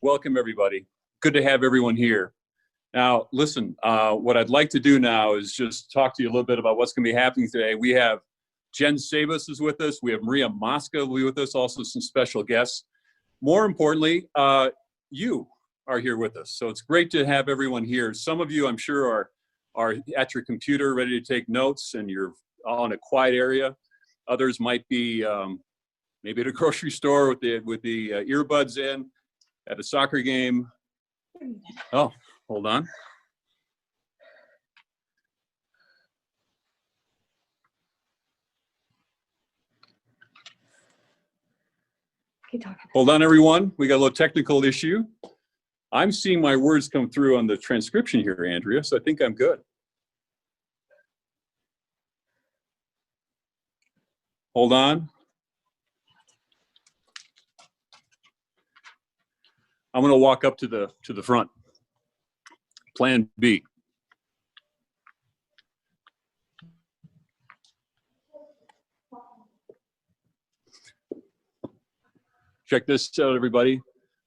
Welcome, everybody. Good to have everyone here. Now, listen, what I'd like to do now is just talk to you a little bit about what's going to be happening today. We have Jen Sabas is with us. We have Maria Mosca will be with us, also some special guests. More importantly, you are here with us. So it's great to have everyone here. Some of you, I'm sure, are at your computer ready to take notes and you're all in a quiet area. Others might be maybe at a grocery store with the earbuds in, at a soccer game. Oh, hold on. Hold on, everyone. We got a little technical issue. I'm seeing my words come through on the transcription here, Andrea, so I think I'm good. Hold on. I'm going to walk up to the front. Plan B. Check this out, everybody.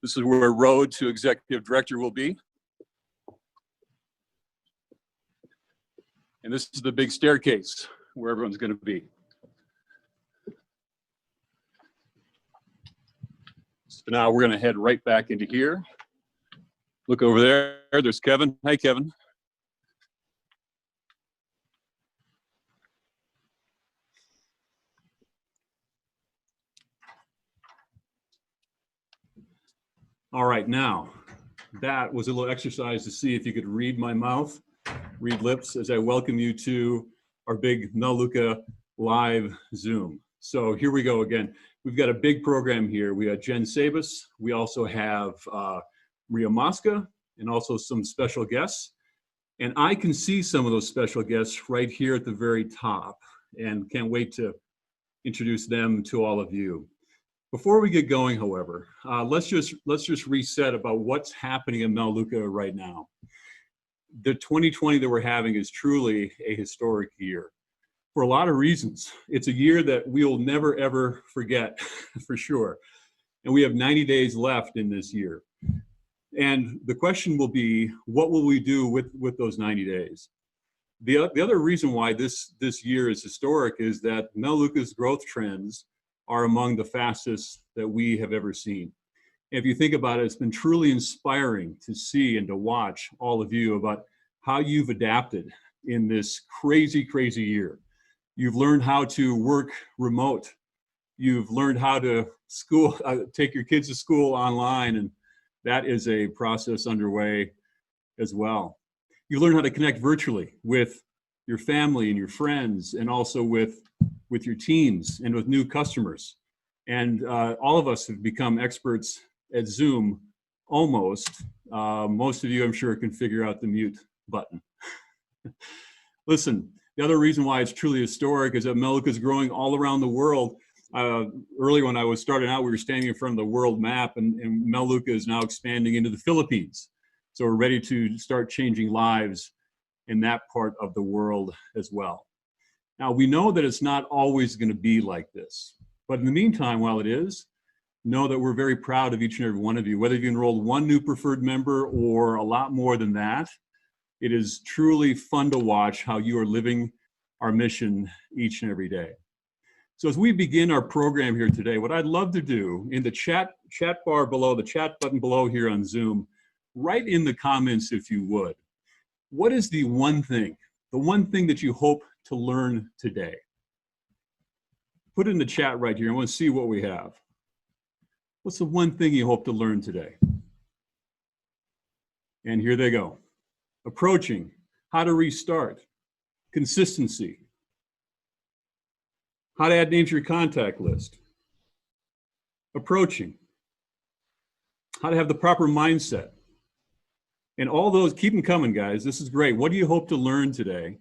This is where road to executive director will be. And this is the big staircase where everyone's going to be. So now we're going to head right back into here. Look over there. There's Kevin. Hi, Kevin. All right, now that was a little exercise to see if you could read my mouth, read lips, as I welcome you to our big Melaleuca live Zoom. So here we go again. We've got a big program here. We got Jen Sabas. We also have Maria Mosca and also some special guests. And I can see some of those special guests right here at the very top and can't wait to introduce them to all of you. Before we get going, however, let's just reset about what's happening in Melaleuca right now. The 2020 that we're having is truly a historic year for a lot of reasons. It's a year that we'll never, ever forget for sure. And we have 90 days left in this year. And the question will be, what will we do with those 90 days? The other reason why this year is historic is that Melaleuca's growth trends are among the fastest that we have ever seen. If you think about it, it's been truly inspiring to see and to watch all of you about how you've adapted in this crazy, crazy year. You've learned how to work remote. You've learned how to take your kids to school online, and that is a process underway as well. You learn how to connect virtually with your family and your friends, and also with your teams and with new customers. And all of us have become experts at Zoom, almost. Most of you, I'm sure, can figure out the mute button. Listen, the other reason why it's truly historic is that Melaleuca is growing all around the world. Earlier when I was starting out, we were standing in front of the world map, and Melaleuca is now expanding into the Philippines. So we're ready to start changing lives in that part of the world as well. Now, we know that it's not always going to be like this. But in the meantime, while it is, know that we're very proud of each and every one of you. Whether you've enrolled one new preferred member or a lot more than that, it is truly fun to watch how you are living our mission each and every day. So as we begin our program here today, what I'd love to do in the chat bar below, the chat button below here on Zoom, write in the comments if you would. What is the one thing that you hope to learn today? Put it in the chat right here. I want to see what we have. What's the one thing you hope to learn today? And here they go. Approaching, how to restart, consistency, how to add names to your contact list, approaching, how to have the proper mindset. And all those, keep them coming, guys. This is great. What do you hope to learn today?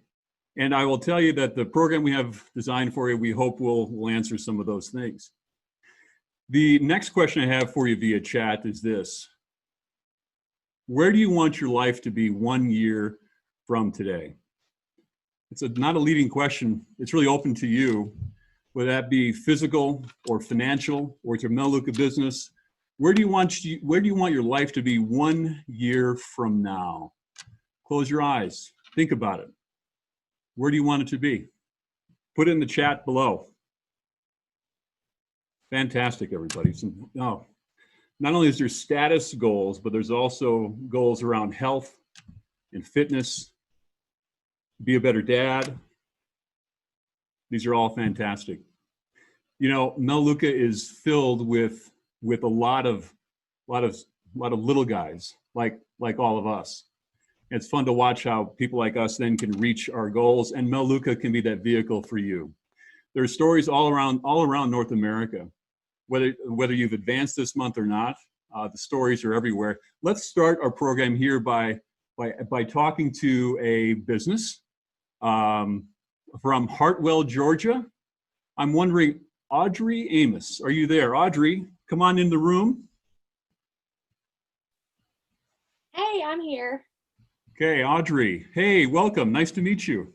And I will tell you that the program we have designed for you, we hope will answer some of those things. The next question I have for you via chat is this. Where do you want your life to be 1 year from today? It's not a leading question. It's really open to you, whether that be physical or financial or it's your Melaleuca business. Where do you want your life to be 1 year from now? Close your eyes. Think about it. Where do you want it to be? Put it in the chat below. Fantastic, everybody. Not only is there status goals, but there's also goals around health and fitness, be a better dad. These are all fantastic. You know, Melaleuca is filled with a lot of little guys like all of us. It's fun to watch how people like us then can reach our goals, and Melaleuca can be that vehicle for you. There are stories all around North America. Whether you've advanced this month or not, the stories are everywhere. Let's start our program here by talking to a business from Hartwell, Georgia. I'm wondering, Audrey Amos, are you there? Audrey, come on in the room. Hey, I'm here. Okay, Audrey. Hey, welcome. Nice to meet you.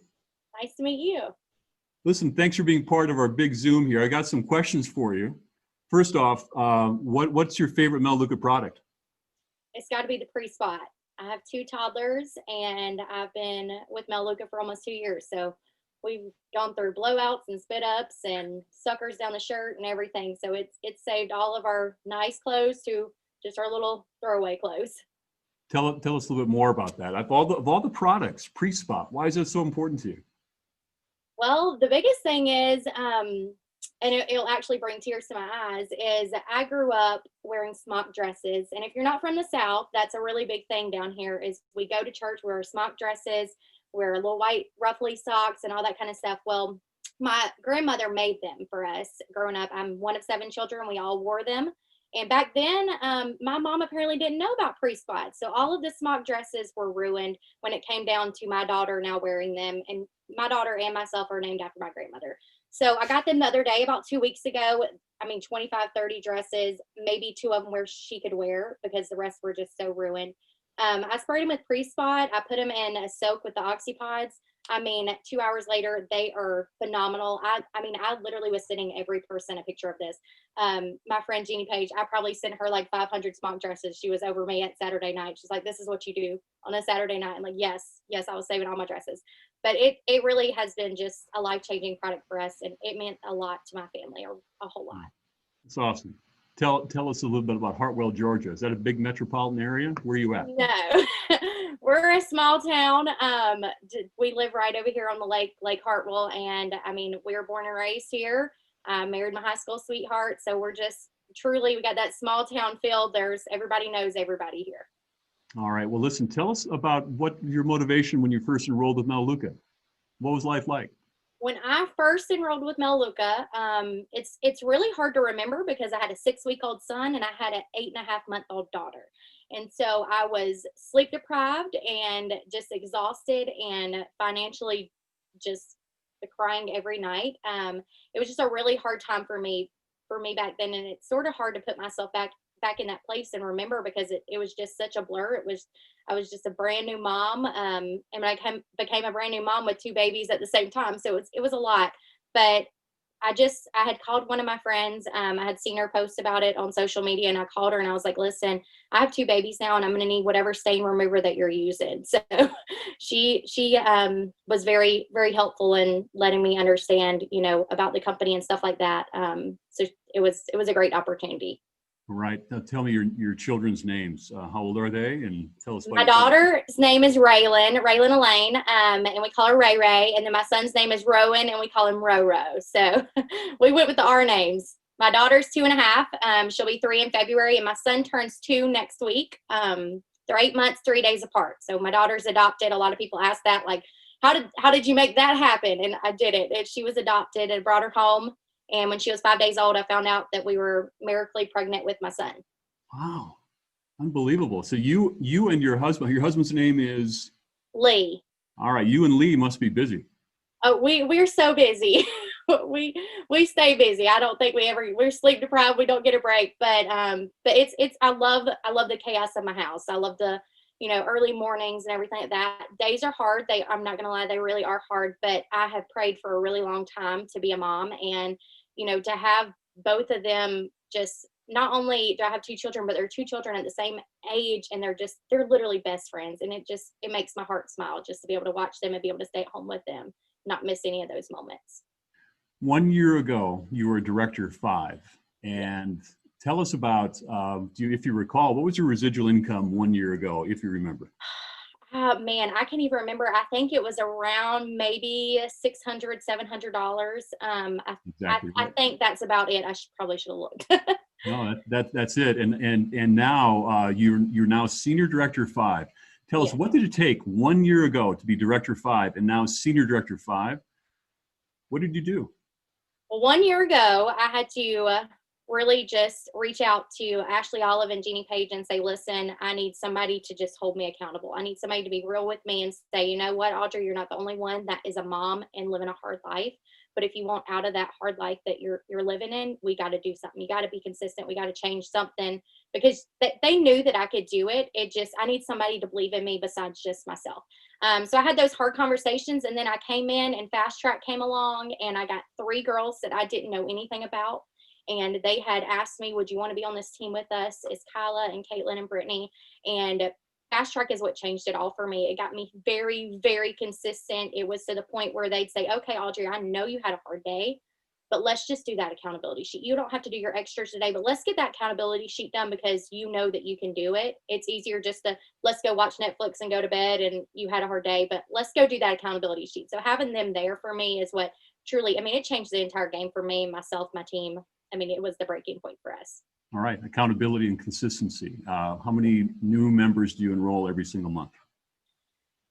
Nice to meet you. Listen, thanks for being part of our big Zoom here. I got some questions for you. First off, what's your favorite Melaleuca product? It's got to be the Pre-Spot. I have 2 toddlers, and I've been with Melaleuca for almost 2 years. So we've gone through blowouts and spit ups and suckers down the shirt and everything. So it's saved all of our nice clothes to just our little throwaway clothes. Tell us a little bit more about that. Of all the products, Pre-Spot, why is it so important to you? Well, the biggest thing is, and it'll actually bring tears to my eyes, is I grew up wearing smock dresses. And if you're not from the South, that's a really big thing down here is we go to church, wear smock dresses, wear little white ruffly socks and all that kind of stuff. Well, my grandmother made them for us growing up. I'm one of 7 children. We all wore them. And back then, my mom apparently didn't know about Pre-Spot. So all of the smock dresses were ruined when it came down to my daughter now wearing them. And my daughter and myself are named after my grandmother. So I got them the other day, about 2 weeks ago. I mean, 25, 30 dresses, maybe 2 of them where she could wear because the rest were just so ruined. I sprayed them with Pre-Spot. I put them in a soak with the Oxypods. I mean, 2 hours later, they are phenomenal. I mean, I literally was sending every person a picture of this. My friend Jeannie Page, I probably sent her like 500 smock dresses. She was over me at Saturday night. She's like, this is what you do on a Saturday night. I'm like, yes, I was saving all my dresses. But it really has been just a life-changing product for us, and it meant a lot to my family, a whole lot. That's awesome. Tell us a little bit about Hartwell, Georgia. Is that a big metropolitan area? Where are you at? No, we're a small town. We live right over here on the Lake Hartwell, and I mean, we were born and raised here. I married my high school sweetheart, so we're just truly, we got that small town feel. Everybody knows everybody here. All right. Well, listen, tell us about what your motivation when you first enrolled with Melaleuca. What was life like? When I first enrolled with Melaleuca, it's really hard to remember because I had a 6-week-old son and I had an 8.5-month-old daughter. And so I was sleep deprived and just exhausted and financially just crying every night. It was just a really hard time for me back then. And it's sort of hard to put myself back in that place and remember because it was just such a blur. I was just a brand new mom, and I became a brand new mom with 2 babies at the same time. So it was a lot, but I had called one of my friends. I had seen her post about it on social media, and I called her and I was like, listen, I have 2 babies now and I'm going to need whatever stain remover that you're using. So she was very, very helpful in letting me understand, about the company and stuff like that. So it was a great opportunity. All right. Now tell me your children's names. How old are they? And tell us. My daughter's name is Raylan Elaine, and we call her Ray Ray. And then my son's name is Rowan, and we call him Roro. So we went with the R names. My daughter's 2.5. She'll be 3 in February, and my son turns 2 next week. they're 8 months, 3 days apart. So my daughter's adopted. A lot of people ask that, like, how did you make that happen? And I did it. And she was adopted and brought her home. And when she was 5 days old, I found out that we were miraculously pregnant with my son. Wow. Unbelievable. So you and your husband's name is? Lee. All right. You and Lee must be busy. Oh, we're so busy. we stay busy. I don't think we're sleep deprived. We don't get a break, but it's I love the chaos of my house. I love the, early mornings and everything like that. Days are hard. I'm not going to lie. They really are hard, but I have prayed for a really long time to be a mom, and, to have both of them, just not only do I have two children, but they're two children at the same age, and they're literally best friends. And it makes my heart smile just to be able to watch them and be able to stay at home with them, not miss any of those moments. 1 year ago, you were director 5, and tell us about, if you recall, what was your residual income 1 year ago, if you remember? Oh, man, I can't even remember. I think it was around maybe $600, $700. Exactly I right. think that's about it. I probably should have looked. No, that's it. And now you're now senior director 5. Tell us, Yeah. what did it take 1 year ago to be director 5 and now senior director 5? What did you do? Well, 1 year ago, I had to really just reach out to Ashley Olive and Jeannie Page and say, listen, I need somebody to just hold me accountable. I need somebody to be real with me and say, you know what, Audrey, you're not the only one that is a mom and living a hard life. But if you want out of that hard life that you're living in, we got to do something. You got to be consistent. We got to change something, because they knew that I could do it. I need somebody to believe in me besides just myself. So I had those hard conversations, and then I came in and Fast Track came along, and I got 3 girls that I didn't know anything about. And they had asked me, would you want to be on this team with us? It's Kyla and Caitlin and Brittany. And Fast Track is what changed it all for me. It got me very, very consistent. It was to the point where they'd say, okay, Audrey, I know you had a hard day, but let's just do that accountability sheet. You don't have to do your extras today, but let's get that accountability sheet done, because you know that you can do it. It's easier just to, let's go watch Netflix and go to bed and you had a hard day, but let's go do that accountability sheet. So having them there for me is what truly, it changed the entire game for me, myself, my team. It was the breaking point for us. All right, accountability and consistency. How many new members do you enroll every single month?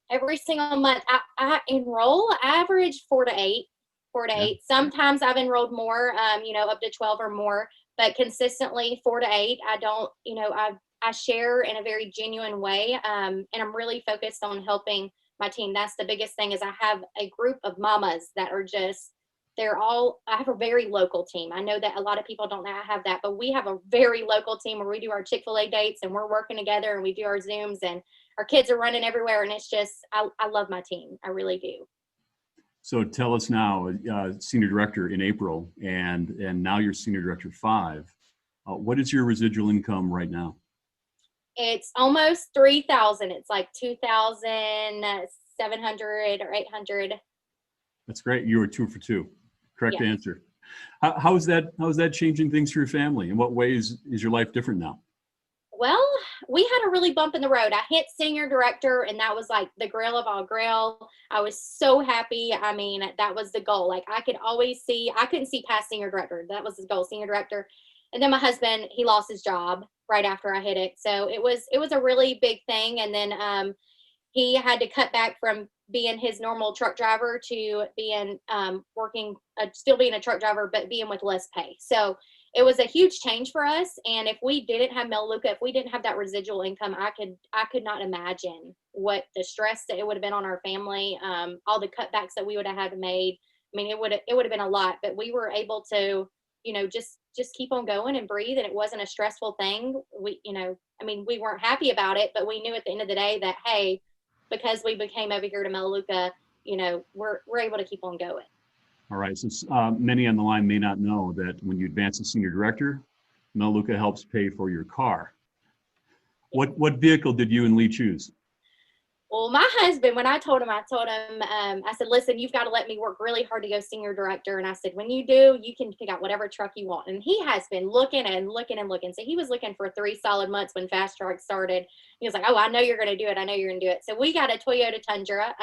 Every single month, I enroll average 4 to 8. 4 to 8. Sometimes I've enrolled more, up to 12 or more, but consistently 4 to 8. I don't, I share in a very genuine way, and I'm really focused on helping my team. That's the biggest thing. Is I have a group of mamas that are just, I have a very local team. I know that a lot of people don't have that, but we have a very local team where we do our Chick-fil-A dates and we're working together and we do our Zooms, and our kids are running everywhere. And it's just, I love my team. I really do. So tell us now, senior director in April, and now you're senior director 5. What is your residual income right now? It's almost 3,000. It's like 2,700 or 800. That's great. You were 2 for 2. Correct Yeah. answer. How is that changing things for your family? In what ways is your life different now? Well, we had a really bump in the road. I hit senior director, and that was like the grail of all grail. I was so happy. That was the goal. Like, I couldn't see past senior director. That was the goal, senior director. And then my husband, he lost his job right after I hit it. So it was a really big thing. And then he had to cut back from being his normal truck driver to being still being a truck driver, but being with less pay. So it was a huge change for us. And if we didn't have Melaleuca, if we didn't have that residual income, I could not imagine what the stress that it would have been on our family, all the cutbacks that we would have had to made. It would have been a lot, but we were able to, just keep on going and breathe. And it wasn't a stressful thing. We weren't happy about it, but we knew at the end of the day that, hey, because we became over here to Melaleuca, we're able to keep on going. All right, so many on the line may not know that when you advance to senior director, Melaleuca helps pay for your car. What vehicle did you and Lee choose? Well, my husband, when I told him, I said, listen, you've got to let me work really hard to go senior director. And I said, when you do, you can pick out whatever truck you want. And he has been looking and looking and looking. So he was looking for 3 solid months when Fast Track started. He was like, oh, I know you're going to do it. I know you're going to do it. So we got a Toyota Tundra.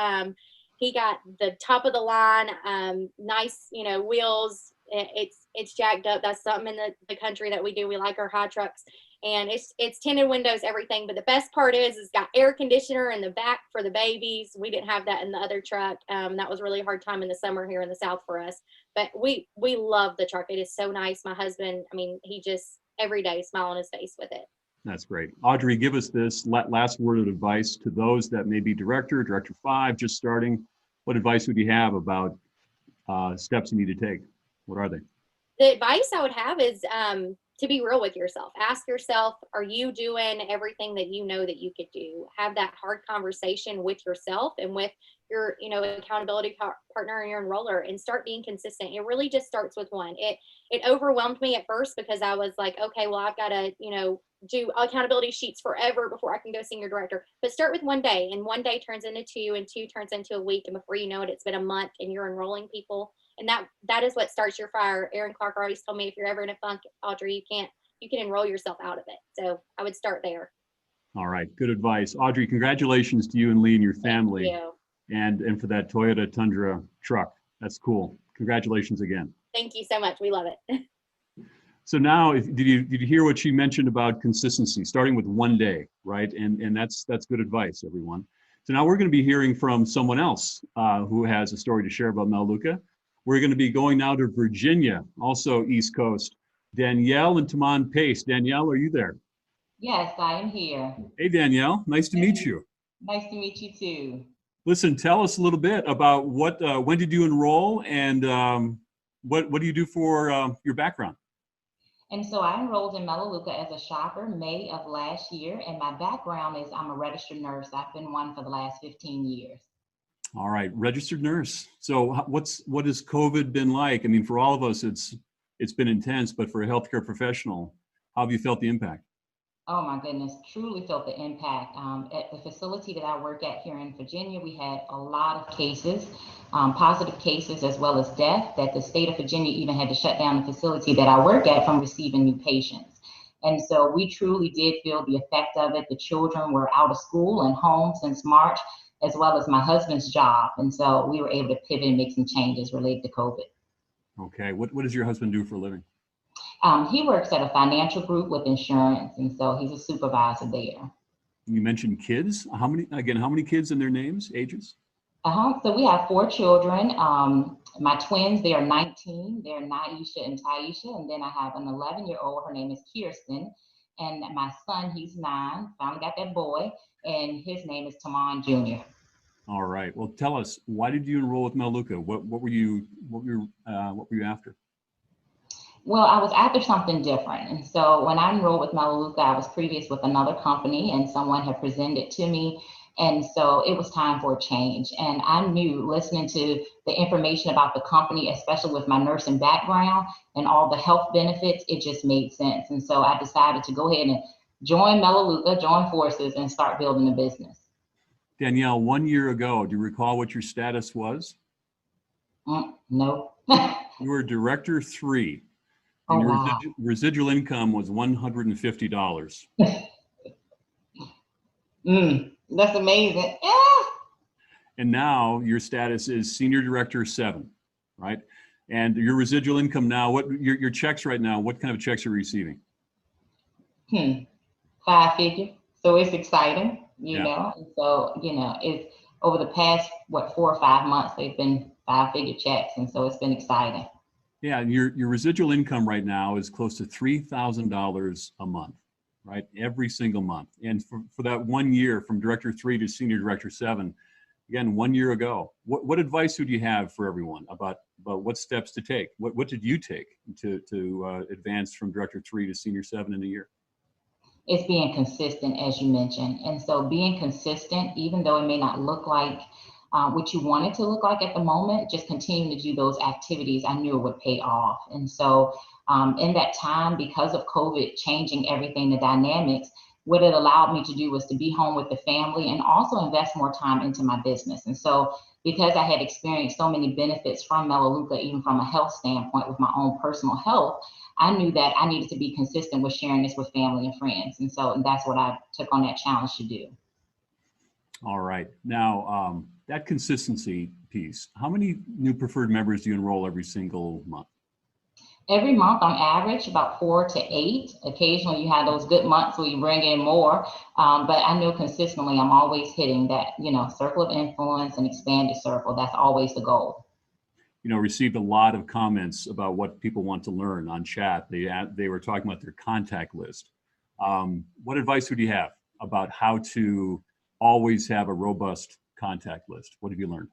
He got the top of the line, nice, wheels. It's jacked up. That's something in the country that we do. We like our high trucks. and it's tinted windows, everything. But the best part is it's got air conditioner in the back for the babies. We didn't have that in the other truck. That was really a hard time in the summer here in the South for us. But we love the truck. It is so nice. My husband, I mean, he just every day smile on his face with it. That's great. Audrey, give us this last word of advice to those that may be director 5, just starting. What advice would you have about steps you need to take? What are they? The advice I would have is to be real with yourself. Ask yourself, are you doing everything that you know that you could do? Have that hard conversation with yourself and with your, accountability partner and your enroller, and start being consistent. It really just starts with one. It overwhelmed me at first because I was like, okay, well, I've got to, do accountability sheets forever before I can go senior director. But start with one day, and one day turns into 2, and 2 turns into a week, and before you know it, it's been a month, and you're enrolling people. And that is what starts your fire. Aaron Clark always told me, if you're ever in a funk, Audrey, you can enroll yourself out of it. So I would start there. All right, good advice. Audrey, congratulations to you and Lee and your family. Thank you. And for that Toyota Tundra truck. That's cool. Congratulations again. Thank you so much. We love it. So now, did you hear what she mentioned about consistency, starting with one day, right? And that's good advice, everyone. So now we're going to be hearing from someone else who has a story to share about Melaleuca. We're going to be going now to Virginia, also East Coast. Danielle and Taman Pace. Danielle, are you there? Yes, I am here. Hey, Danielle. Nice to meet you. Nice to meet you too. Listen, tell us a little bit about when did you enroll, and what do you do for your background? And so I enrolled in Melaleuca as a shopper May of last year, and my background is I'm a registered nurse. I've been one for the last 15 years. All right, registered nurse. So what has COVID been like? I mean, for all of us, it's been intense, but for a healthcare professional, how have you felt the impact? Oh my goodness, truly felt the impact. At the facility that I work at here in Virginia, we had a lot of cases, positive cases, as well as death, that the state of Virginia even had to shut down the facility that I work at from receiving new patients. And so we truly did feel the effect of it. The children were out of school and home since March, as well as my husband's job. And so we were able to pivot and make some changes related to COVID. Okay, what does your husband do for a living? He works at a financial group with insurance, and so he's a supervisor there. You mentioned kids. How many kids and their names, ages? So we have 4 children. My twins, they are 19. They're Naisha and Taisha. And then I have an 11-year-old. Her name is Kirsten. And my son, he's 9. Finally got that boy. And his name is Taman Jr. All right. Well, tell us, why did you enroll with Melaleuca? What were you after? Well, I was after something different. And so when I enrolled with Melaleuca, I was previous with another company, and someone had presented to me. And so it was time for a change. And I knew, listening to the information about the company, especially with my nursing background and all the health benefits, it just made sense. And so I decided to go ahead and join Melaleuca, join forces, and start building a business. Danielle, 1 year ago, do you recall what your status was? No. You were Director 3. And Oh, your wow. residual income was $150. That's amazing. And now your status is Senior Director 7, right? And your residual income now, your checks right now, what kind of checks are you receiving? 5 figure. So it's exciting, Yeah. know. And so, it's over the past, 4 or 5 months, they've been 5-figure checks. And so it's been exciting. Yeah, and your residual income right now is close to $3,000 a month, right? Every single month. And for that 1 year from Director 3 to Senior Director 7, again, 1 year ago, what advice would you have for everyone about what steps to take? What did you take to advance from Director 3 to Senior 7 in a year? It's being consistent, as you mentioned. And so being consistent, even though it may not look like what you want it to look like at the moment, just continuing to do those activities, I knew it would pay off. And so in that time, because of COVID changing everything, the dynamics, what it allowed me to do was to be home with the family and also invest more time into my business. And so because I had experienced so many benefits from Melaleuca, even from a health standpoint with my own personal health, I knew that I needed to be consistent with sharing this with family and friends. And so that's what I took on that challenge to do. All right. Now, that consistency piece, how many new preferred members do you enroll every single month? Every month, on average, about 4 to 8. Occasionally, you have those good months where you bring in more, but I know consistently I'm always hitting that, circle of influence and expanded circle. That's always the goal. Received a lot of comments about what people want to learn on chat. They were talking about their contact list. What advice would you have about how to always have a robust contact list? What have you learned?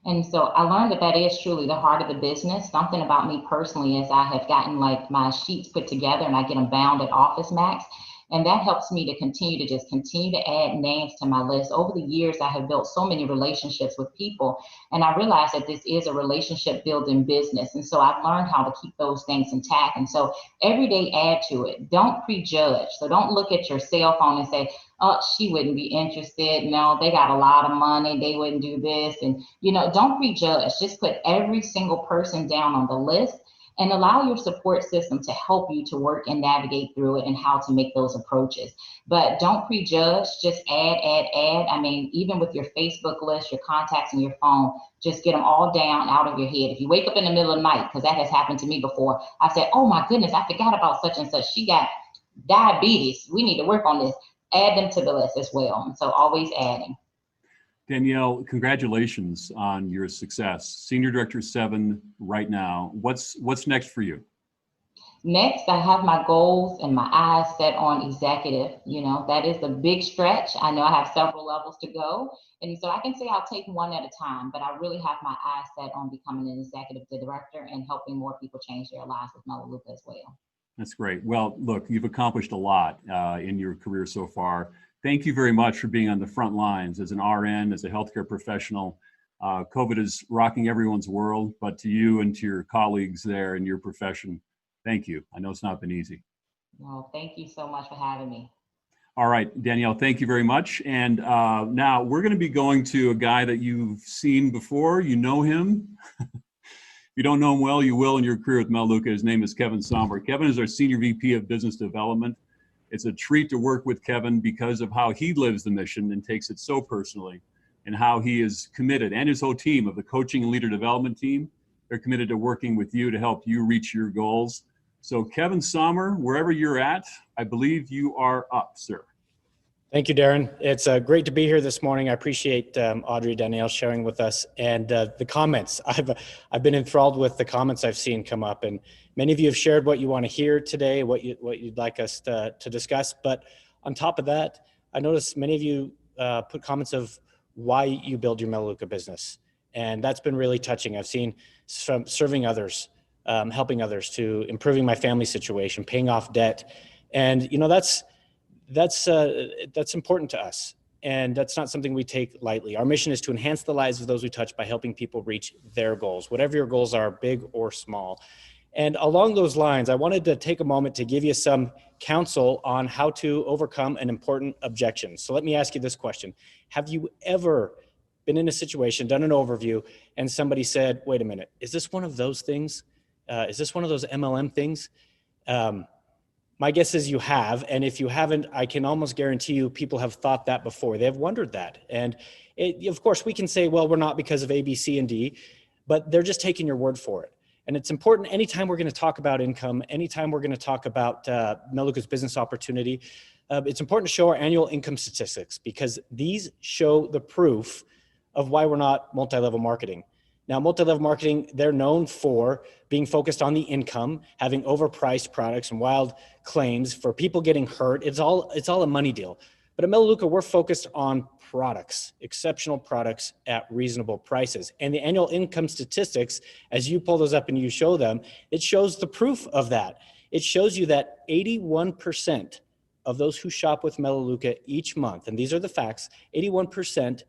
And so I learned that is truly the heart of the business. Something about me personally is I have gotten like my sheets put together and I get them bound at Office Max. And that helps me to continue to add names to my list. Over the years, I have built so many relationships with people, and I realized that this is a relationship building business. And so I've learned how to keep those things intact. And so every day add to it. Don't prejudge. So don't look at your cell phone and say, oh, she wouldn't be interested. No, they got a lot of money. They wouldn't do this. And, don't prejudge. Just put every single person down on the list and allow your support system to help you to work and navigate through it and how to make those approaches. But don't prejudge, just add. I mean, even with your Facebook list, your contacts, and your phone, just get them all down out of your head. If you wake up in the middle of the night, because that has happened to me before, I said, oh my goodness, I forgot about such and such. She got diabetes. We need to work on this. Add them to the list as well. And so always adding. Danielle, congratulations on your success. Senior Director 7 right now. What's next for you? Next, I have my goals and my eyes set on executive. That is a big stretch. I know I have several levels to go. And so I can say I'll take one at a time, but I really have my eyes set on becoming an executive director and helping more people change their lives with Melaleuca as well. That's great. Well, look, you've accomplished a lot in your career so far. Thank you very much for being on the front lines as an RN, as a healthcare professional. COVID is rocking everyone's world, but to you and to your colleagues there in your profession, thank you. I know it's not been easy. Well, thank you so much for having me. All right, Danielle, thank you very much. And now we're going to be going to a guy that you've seen before. You know him. If you don't know him well, you will in your career with Melaleuca. His name is Kevin Somber. Kevin is our Senior VP of Business Development. It's a treat to work with Kevin because of how he lives the mission and takes it so personally, and how he is committed, and his whole team of the coaching and leader development team, they're committed to working with you to help you reach your goals. So Kevin Sommer, wherever you're at, I believe you are up, sir. Thank you, Darren. It's great to be here this morning. I appreciate Audrey, Danielle sharing with us, and the comments. I've been enthralled with the comments I've seen come up, and many of you have shared what you want to hear today, what you'd like us to discuss. But on top of that, I noticed many of you put comments of why you build your Melaleuca business, and that's been really touching. I've seen from serving others, helping others, to improving my family situation, paying off debt, and that's important to us, and that's not something we take lightly. Our mission is to enhance the lives of those we touch by helping people reach their goals, whatever your goals are, big or small. And along those lines, I wanted to take a moment to give you some counsel on how to overcome an important objection. So let me ask you this question. Have you ever been in a situation, done an overview, and somebody said, wait a minute, is this one of those things? Is this one of those MLM things? My guess is you have, and if you haven't, I can almost guarantee you people have thought that before. They have wondered that. And of course, we can say, well, we're not because of A, B, C, and D, but they're just taking your word for it. And it's important anytime we're going to talk about income, anytime we're going to talk about Melaleuca's business opportunity, it's important to show our annual income statistics, because these show the proof of why we're not multi-level marketing. Now, multi-level marketing, they're known for being focused on the income, having overpriced products and wild claims for people getting hurt. It's all a money deal. But at Melaleuca, we're focused on products, exceptional products at reasonable prices. And the annual income statistics, as you pull those up and you show them, it shows the proof of that. It shows you that 81% of those who shop with Melaleuca each month, and these are the facts, 81%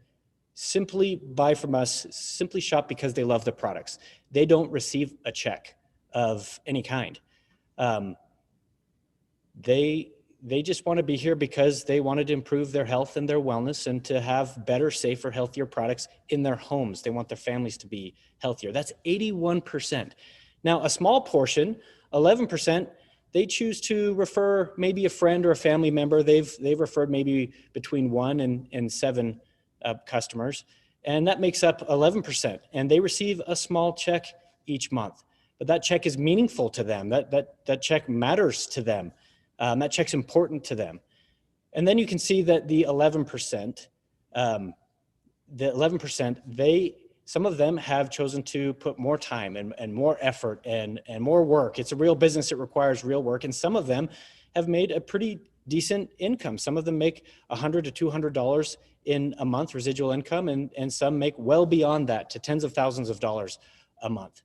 simply buy from us, simply shop because they love the products. They don't receive a check of any kind. They just want to be here because they wanted to improve their health and their wellness and to have better, safer, healthier products in their homes. They want their families to be healthier. That's 81%. Now, a small portion, 11%, they choose to refer maybe a friend or a family member. They've referred maybe between 1 and 7 customers, and that makes up 11%, and they receive a small check each month. but that check is meaningful to them. That check matters to them. That check's important to them. And then you can see that the 11%, some of them have chosen to put more time and more effort and more work. It's a real business. It requires real work. And some of them have made a pretty decent income. Some of them make $100 to $200 in a month residual income, and some make well beyond that to tens of thousands of dollars a month.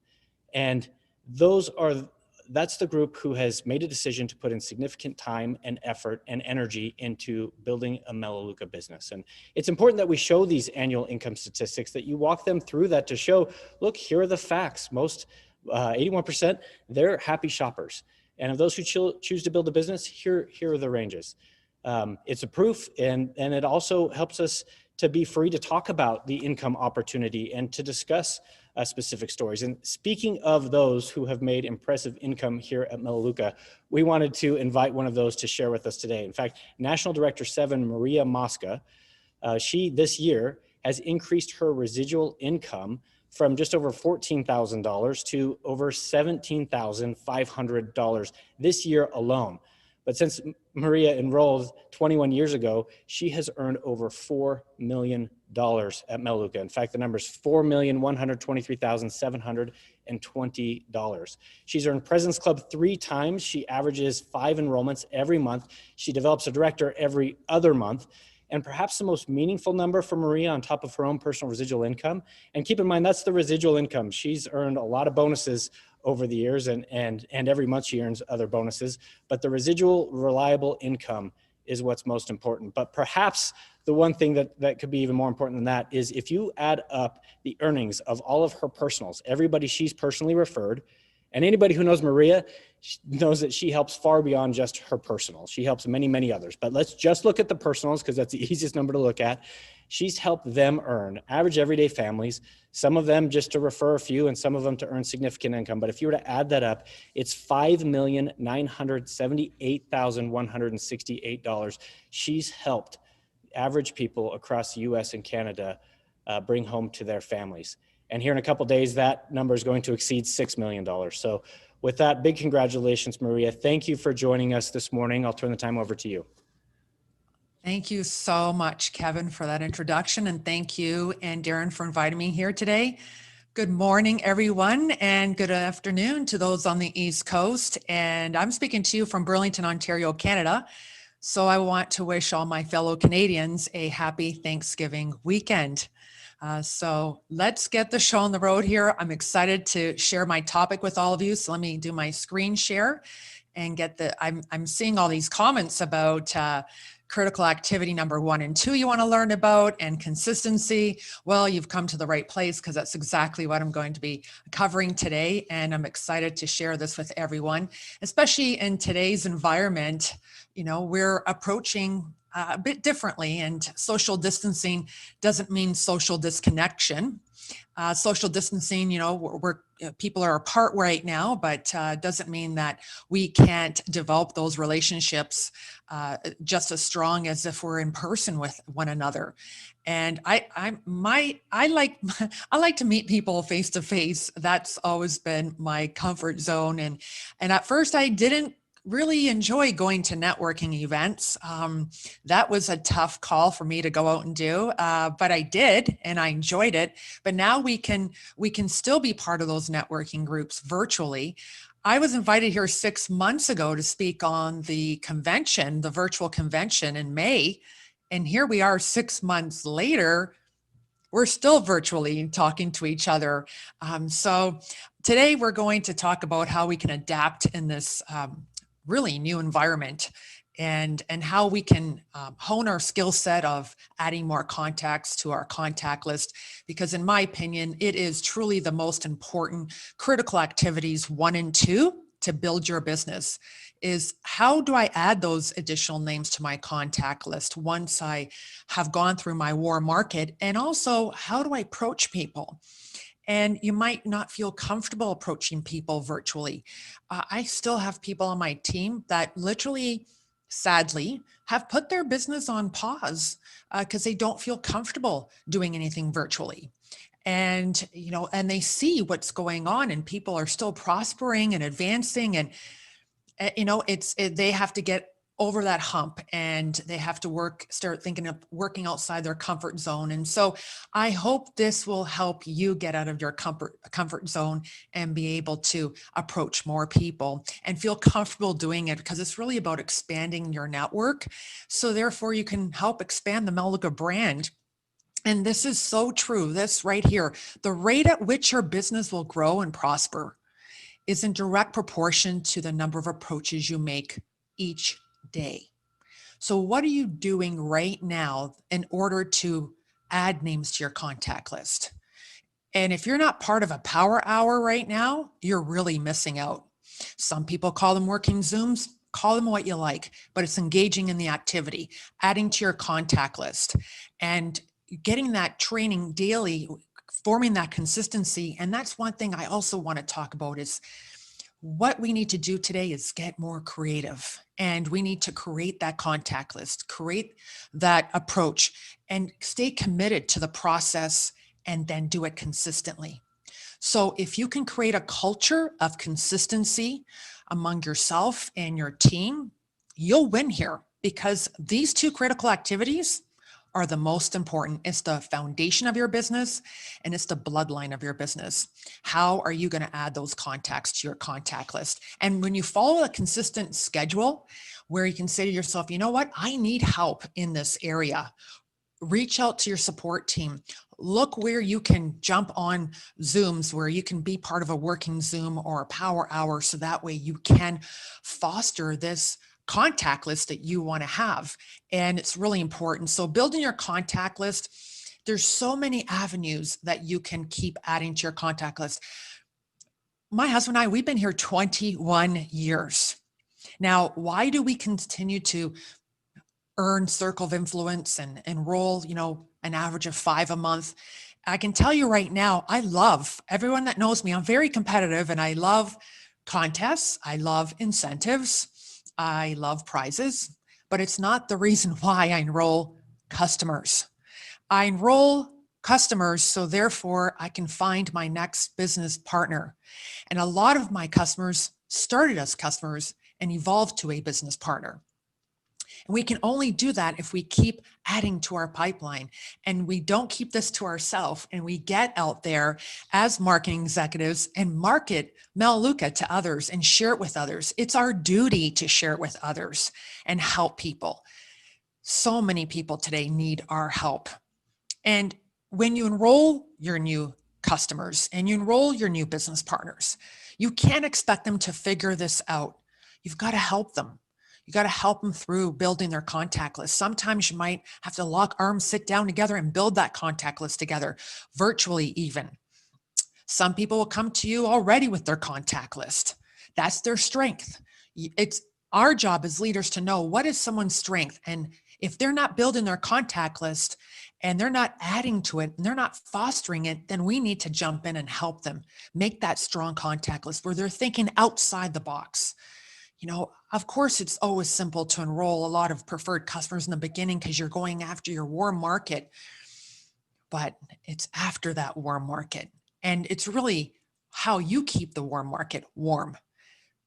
And that's the group who has made a decision to put in significant time and effort and energy into building a Melaleuca business. And it's important that we show these annual income statistics, that you walk them through that to show, look, here are the facts. Most 81%, they're happy shoppers. And of those who choose to build a business, here are the ranges. It's a proof, and it also helps us to be free to talk about the income opportunity and to discuss specific stories. And speaking of those who have made impressive income here at Melaleuca, we wanted to invite one of those to share with us today. In fact, National Director 7, Maria Mosca, she this year has increased her residual income from just over $14,000 to over $17,500 this year alone. But since Maria enrolled 21 years ago, she has earned over $4 million at Melaleuca. In fact, the number is $4,123,720. She's earned President's Club 3 times. She averages 5 enrollments every month. She develops a director every other month. And perhaps the most meaningful number for Maria on top of her own personal residual income, and keep in mind, that's the residual income. She's earned a lot of bonuses over the years, and every month she earns other bonuses, but the residual reliable income is what's most important. But perhaps the one thing that could be even more important than that is if you add up the earnings of all of her personals, everybody she's personally referred, and anybody who knows Maria knows that she helps far beyond just her personal. She helps many, many others. But let's just look at the personals because that's the easiest number to look at. She's helped them earn, average everyday families, some of them just to refer a few and some of them to earn significant income. But if you were to add that up, it's $5,978,168. She's helped average people across the US and Canada bring home to their families. And here in a couple of days, that number is going to exceed $6 million. So with that, big congratulations, Maria. Thank you for joining us this morning. I'll turn the time over to you. Thank you so much, Kevin, for that introduction. And thank you and Darren for inviting me here today. Good morning, everyone, and good afternoon to those on the East Coast. And I'm speaking to you from Burlington, Ontario, Canada. So I want to wish all my fellow Canadians a happy Thanksgiving weekend. So let's get the show on the road here. I'm excited to share my topic with all of you. So let me do my screen share and get I'm seeing all these comments about critical activity number 1 and 2 you want to learn about, and consistency. Well, you've come to the right place because that's exactly what I'm going to be covering today. And I'm excited to share this with everyone, especially in today's environment. You know, we're approaching a bit differently, and social distancing doesn't mean social disconnection. Social distancing, you know, people are apart right now, but doesn't mean that we can't develop those relationships just as strong as if we're in person with one another. And I like to meet people face to face. That's always been my comfort zone. And at first I didn't really enjoy going to networking events. That was a tough call for me to go out and do, but I did, and I enjoyed it. But now we can still be part of those networking groups virtually. I was invited here 6 months ago to speak on the convention, the virtual convention in May. And here we are 6 months later, we're still virtually talking to each other. So today we're going to talk about how we can adapt in this really new environment, and how we can hone our skill set of adding more contacts to our contact list. Because in my opinion, it is truly the most important critical activities 1 and 2 to build your business. Is how do I add those additional names to my contact list once I have gone through my warm market? And also, how do I approach people? And you might not feel comfortable approaching people virtually. I still have people on my team that literally, sadly, have put their business on pause because they don't feel comfortable doing anything virtually. and, and they see what's going on and people are still prospering and advancing. And, they have to get over that hump and they have to start thinking of working outside their comfort zone. And so I hope this will help you get out of your comfort zone and be able to approach more people and feel comfortable doing it, because it's really about expanding your network. So therefore you can help expand the Melaleuca brand. And this is so true. This right here, the rate at which your business will grow and prosper is in direct proportion to the number of approaches you make each day. So what are you doing right now in order to add names to your contact list? And if you're not part of a power hour right now, you're really missing out. Some people call them working Zooms, call them what you like, but it's engaging in the activity, adding to your contact list and getting that training daily, forming that consistency. And that's one thing I also want to talk about is what we need to do today is get more creative, and we need to create that contact list, create that approach, and stay committed to the process and then do it consistently. So if you can create a culture of consistency among yourself and your team, you'll win here, because these two critical activities are the most important. It's the foundation of your business and it's the bloodline of your business. How are you going to add those contacts to your contact list? And when you follow a consistent schedule where you can say to yourself, you know what, I need help in this area, reach out to your support team. Look where you can jump on Zooms, where you can be part of a working Zoom or a power hour. So that way you can foster this contact list that you want to have. And it's really important. So building your contact list, there's so many avenues that you can keep adding to your contact list. My husband and I, we've been here 21 years. Now, why do we continue to earn Circle of Influence and enroll, an average of 5 a month? I can tell you right now, I love everyone that knows me. I'm very competitive and I love contests. I love incentives. I love prizes, but it's not the reason why I enroll customers. I enroll customers so therefore I can find my next business partner. And a lot of my customers started as customers and evolved to a business partner. And we can only do that if we keep adding to our pipeline and we don't keep this to ourselves and we get out there as marketing executives and market Melaleuca to others and share it with others. It's our duty to share it with others and help people. So many people today need our help. And when you enroll your new customers and you enroll your new business partners, you can't expect them to figure this out. You've got to help them. You got to help them through building their contact list. Sometimes you might have to lock arms, sit down together and build that contact list together, virtually even. Some people will come to you already with their contact list. That's their strength. It's our job as leaders to know what is someone's strength. And if they're not building their contact list and they're not adding to it and they're not fostering it, then we need to jump in and help them make that strong contact list where they're thinking outside the box. Of course, it's always simple to enroll a lot of preferred customers in the beginning because you're going after your warm market, but it's after that warm market. And it's really how you keep the warm market warm.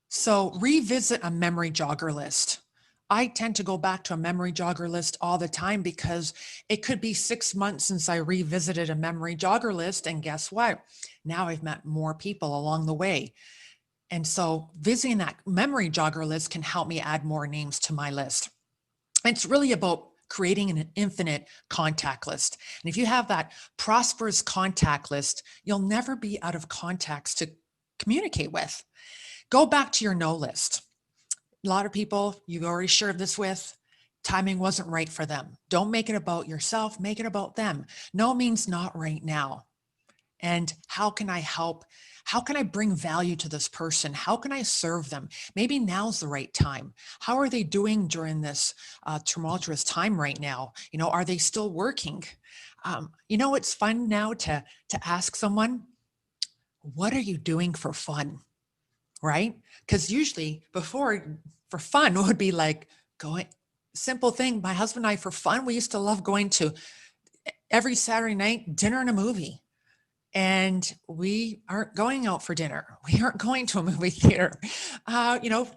So revisit a memory jogger list. I tend to go back to a memory jogger list all the time because it could be 6 months since I revisited a memory jogger list. And guess what? Now I've met more people along the way. And so visiting that memory jogger list can help me add more names to my list. It's really about creating an infinite contact list. And if you have that prosperous contact list, you'll never be out of contacts to communicate with. Go back to your no list. A lot of people you've already shared this with, timing wasn't right for them. Don't make it about yourself, make it about them. No means not right now. And how can I help? How can I bring value to this person? How can I serve them? Maybe now's the right time. How are they doing during this tumultuous time right now? Are they still working? It's fun now to ask someone, what are you doing for fun? Right? Because usually before, for fun would be like going, simple thing. My husband and I, for fun, we used to love going to every Saturday night dinner and a movie. and we aren't going out for dinner. We aren't going to a movie theater,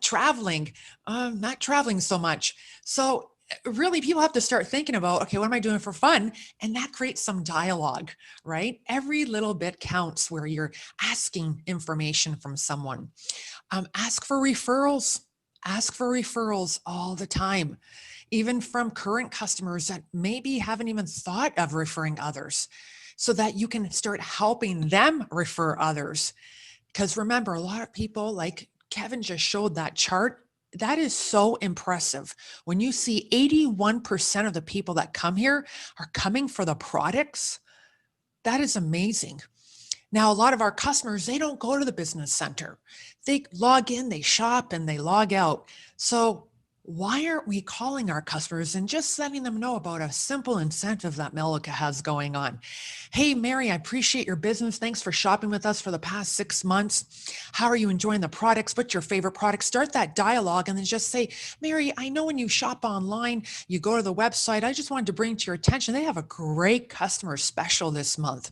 traveling, not traveling so much. So really people have to start thinking about, okay, what am I doing for fun? And that creates some dialogue, right? Every little bit counts where you're asking information from someone. Ask for referrals. Ask for referrals all the time, even from current customers that maybe haven't even thought of referring others, so that you can start helping them refer others. Because remember, a lot of people, like Kevin just showed that chart, that is so impressive. When you see 81% of the people that come here are coming for the products, that is amazing. Now, a lot of our customers, they don't go to the business center. They log in, they shop, and they log out. So why aren't we calling our customers and just letting them know about a simple incentive that Meluka has going on? Hey, Mary, I appreciate your business. Thanks for shopping with us for the past 6 months. How are you enjoying the products? What's your favorite product? Start that dialogue and then just say, Mary, I know when you shop online, you go to the website. I just wanted to bring to your attention, they have a great customer special this month,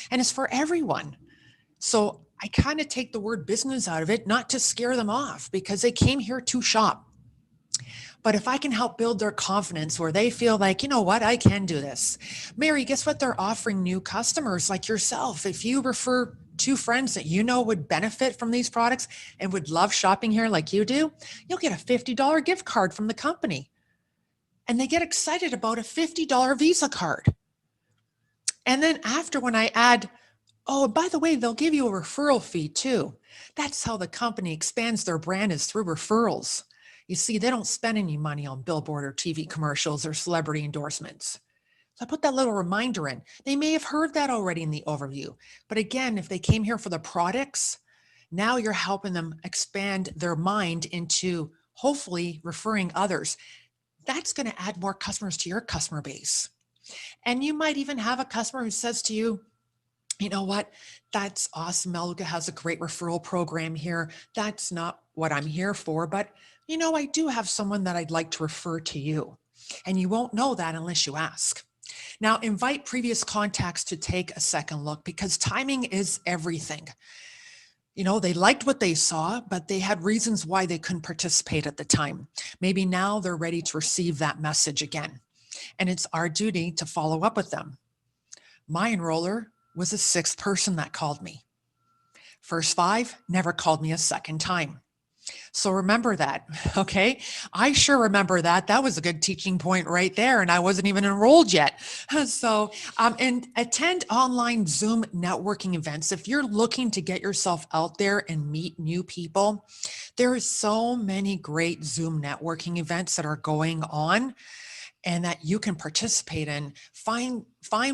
and it's for everyone. So I kind of take the word business out of it, not to scare them off, because they came here to shop. But if I can help build their confidence where they feel like, you know what, I can do this. Mary, guess what? They're offering new customers like yourself. If you refer 2 friends that you know would benefit from these products and would love shopping here like you do, you'll get a $50 gift card from the company. And they get excited about a $50 Visa card. And then after, when I add, oh, by the way, they'll give you a referral fee too. That's how the company expands their brand, is through referrals. You see, they don't spend any money on billboard or TV commercials or celebrity endorsements. So I put that little reminder in. They may have heard that already in the overview. But again, if they came here for the products, now you're helping them expand their mind into hopefully referring others. That's going to add more customers to your customer base. And you might even have a customer who says to you, you know what, that's awesome. Meluka has a great referral program here. That's not what I'm here for, but you know, I do have someone that I'd like to refer to you. And you won't know that unless you ask. Now, invite previous contacts to take a second look, because timing is everything. You know, they liked what they saw, but they had reasons why they couldn't participate at the time. Maybe now they're ready to receive that message again. And it's our duty to follow up with them. My enroller was the 6th person that called me. First 5 never called me a second time. So remember that, okay? I sure remember that. That was a good teaching point right there, and I wasn't even enrolled yet. So, and attend online Zoom networking events. If you're looking to get yourself out there and meet new people, there are so many great Zoom networking events that are going on and that you can participate in. Find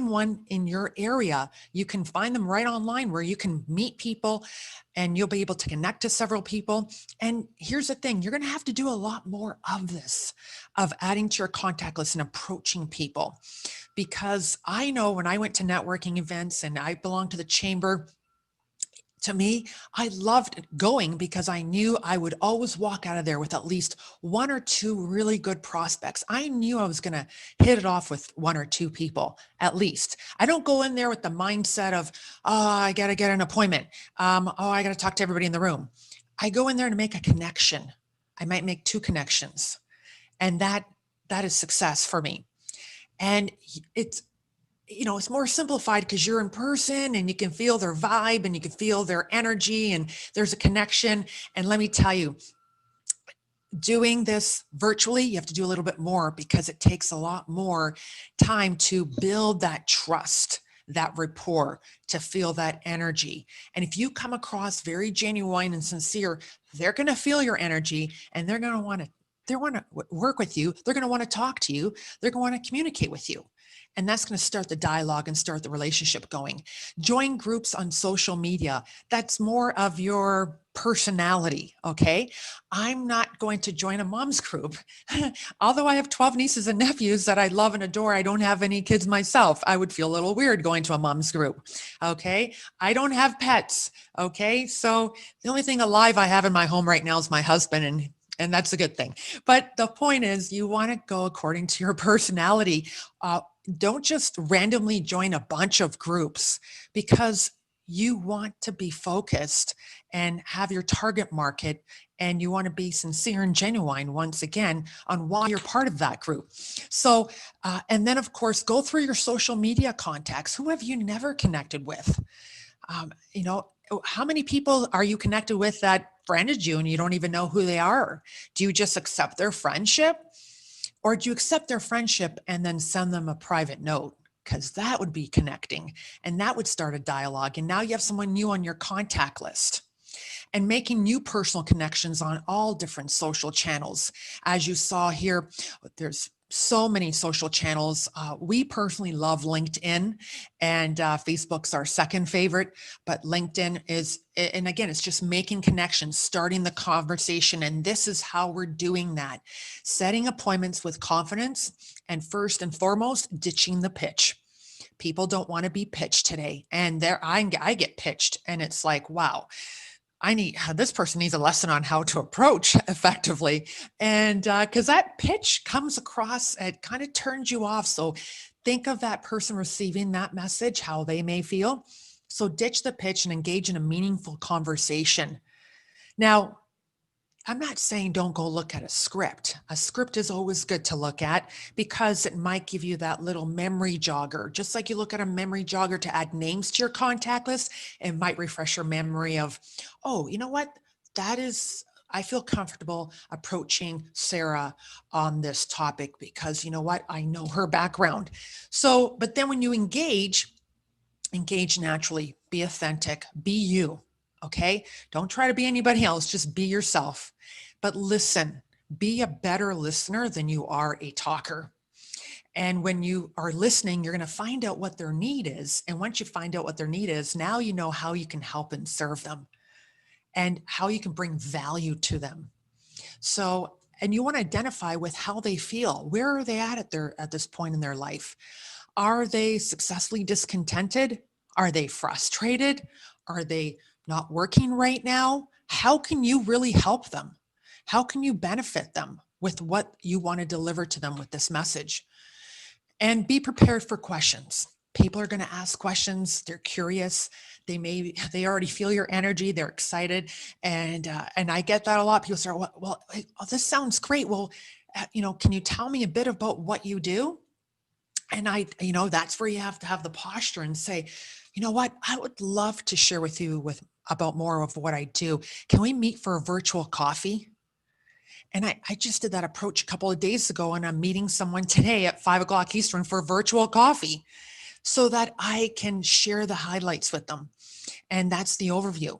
one in your area. You can find them right online where you can meet people and you'll be able to connect to several people. And here's the thing, you're going to have to do a lot more of this, of adding to your contact list and approaching people. Because I know when I went to networking events and I belong to the chamber, to me, I loved going because I knew I would always walk out of there with at least 1 or 2 really good prospects. I knew I was going to hit it off with 1 or 2 people, at least. I don't go in there with the mindset of, oh, I got to get an appointment. Oh, I got to talk to everybody in the room. I go in there to make a connection. I might make 2 connections. And that is success for me. And it's more simplified because you're in person and you can feel their vibe and you can feel their energy and there's a connection. And let me tell you, doing this virtually, you have to do a little bit more because it takes a lot more time to build that trust, that rapport, to feel that energy. And if you come across very genuine and sincere, they're going to feel your energy and they're going to want to work with you. They're going to want to talk to you. They're going to want to communicate with you. And that's going to start the dialogue and start the relationship going. Join groups on social media. That's more of your personality, okay? I'm not going to join a mom's group. Although I have 12 nieces and nephews that I love and adore, I don't have any kids myself. I would feel a little weird going to a mom's group, okay? I don't have pets, okay? So the only thing alive I have in my home right now is my husband, and that's a good thing. But the point is, you want to go according to your personality. Don't just randomly join a bunch of groups, because you want to be focused and have your target market, and you want to be sincere and genuine once again on why you're part of that group. So, and then of course, go through your social media contacts. Who have you never connected with? You know, how many people are you connected with that friended you and you don't even know who they are? Do you just accept their friendship? Or do you accept their friendship and then send them a private note? Because that would be connecting and that would start a dialogue. And now you have someone new on your contact list, and making new personal connections on all different social channels. As you saw here, there's so many social channels. We personally love LinkedIn, and Facebook's our second favorite, but LinkedIn is, and again, it's just making connections, starting the conversation. And this is how we're doing that. Setting appointments with confidence, and first and foremost, ditching the pitch. People don't want to be pitched today. And there I get pitched, and it's like, wow, this person needs a lesson on how to approach effectively. And because that pitch comes across, it kind of turns you off. So think of that person receiving that message, how they may feel. So ditch the pitch and engage in a meaningful conversation. Now, I'm not saying don't go look at a script. A script is always good to look at because it might give you that little memory jogger. Just like you look at a memory jogger to add names to your contact list, it might refresh your memory of, oh, you know what? I feel comfortable approaching Sarah on this topic because you know what? I know her background. So, but then when you engage naturally, be authentic, be you. Okay. Don't try to be anybody else. Just be yourself. But listen, be a better listener than you are a talker. And when you are listening, you're going to find out what their need is. And once you find out what their need is, now you know how you can help and serve them and how you can bring value to them. So, and you want to identify with how they feel. Where are they at this point in their life? Are they successfully discontented? Are they frustrated? Are they not working right now? How can you really help them? How can you benefit them with what you want to deliver to them with this message? And be prepared for questions. People are going to ask questions. They're curious. They already feel your energy. They're excited. And I get that a lot. People say, well, this sounds great. Well, can you tell me a bit about what you do? And that's where you have to have the posture and say, you know what, I would love to share with you about more of what I do. Can we meet for a virtual coffee? And I just did that approach a couple of days ago, and I'm meeting someone today at 5:00 Eastern for a virtual coffee so that I can share the highlights with them. And that's the overview.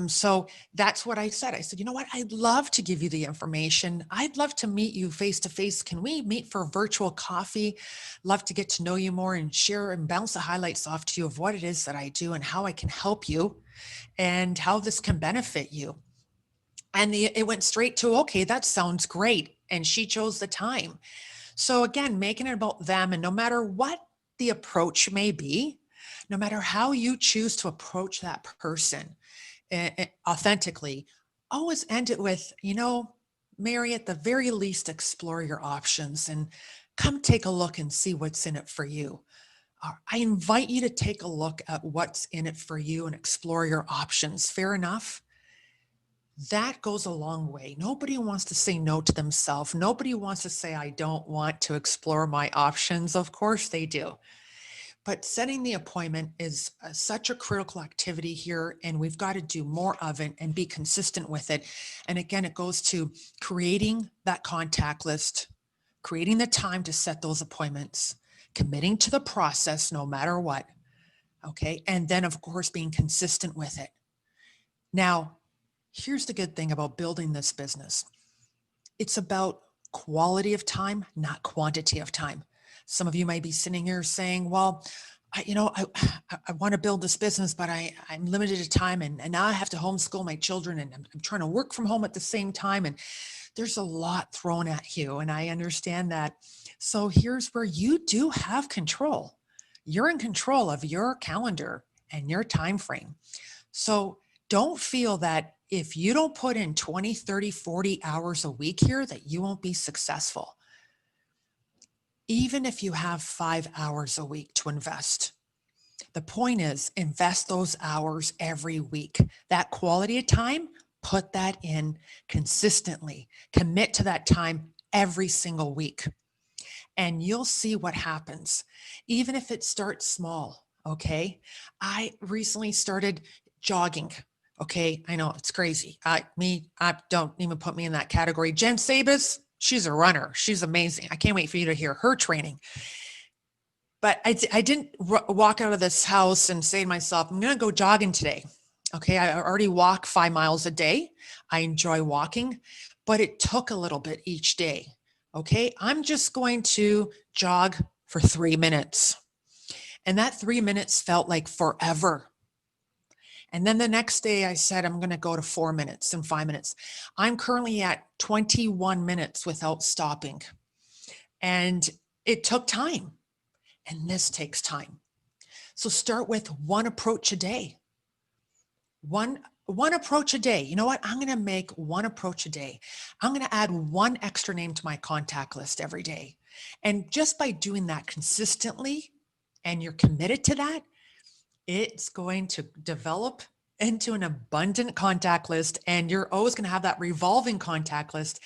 So that's what I said. I said, you know what? I'd love to give you the information. I'd love to meet you face to face. Can we meet for a virtual coffee? Love to get to know you more and share and bounce the highlights off to you of what it is that I do and how I can help you and how this can benefit you. And it went straight to, okay, that sounds great. And she chose the time. So again, making it about them, and no matter what the approach may be, no matter how you choose to approach that person, authentically, always end it with, Mary, at the very least, explore your options and come take a look and see what's in it for you. I invite you to take a look at what's in it for you and explore your options. Fair enough? That goes a long way. Nobody wants to say no to themselves. Nobody wants to say, I don't want to explore my options. Of course they do. But setting the appointment is such a critical activity here, and we've got to do more of it and be consistent with it. And again, it goes to creating that contact list, creating the time to set those appointments, committing to the process no matter what. Okay. And then, of course, being consistent with it. Now, here's the good thing about building this business. It's about quality of time, not quantity of time. Some of you might be sitting here saying, well, I want to build this business, but I'm limited to time. And now I have to homeschool my children, and I'm trying to work from home at the same time. And there's a lot thrown at you. And I understand that. So here's where you do have control. You're in control of your calendar and your time frame. So don't feel that if you don't put in 20, 30, 40 hours a week here, that you won't be successful. Even if you have 5 hours a week to invest, the The point is, invest those hours every week. That quality of time, put that in consistently. Commit to that time every single week. And you'll see what happens, even if it starts small. Okay. I recently started jogging. Okay. I know it's crazy. I don't even put me in that category. Jen Sabas, she's a runner. She's amazing. I can't wait for you to hear her training. But I didn't walk out of this house and say to myself, I'm going to go jogging today. Okay. I already walk 5 miles a day. I enjoy walking, but it took a little bit each day. Okay. I'm just going to jog for 3 minutes. And that 3 minutes felt like forever. And then the next day I said, I'm going to go to 4 minutes and 5 minutes. I'm currently at 21 minutes without stopping. And it took time. And this takes time. So start with one approach a day. One approach a day. You know what? I'm going to make one approach a day. I'm going to add one extra name to my contact list every day. And just by doing that consistently, and you're committed to that, it's going to develop into an abundant contact list. And you're always going to have that revolving contact list.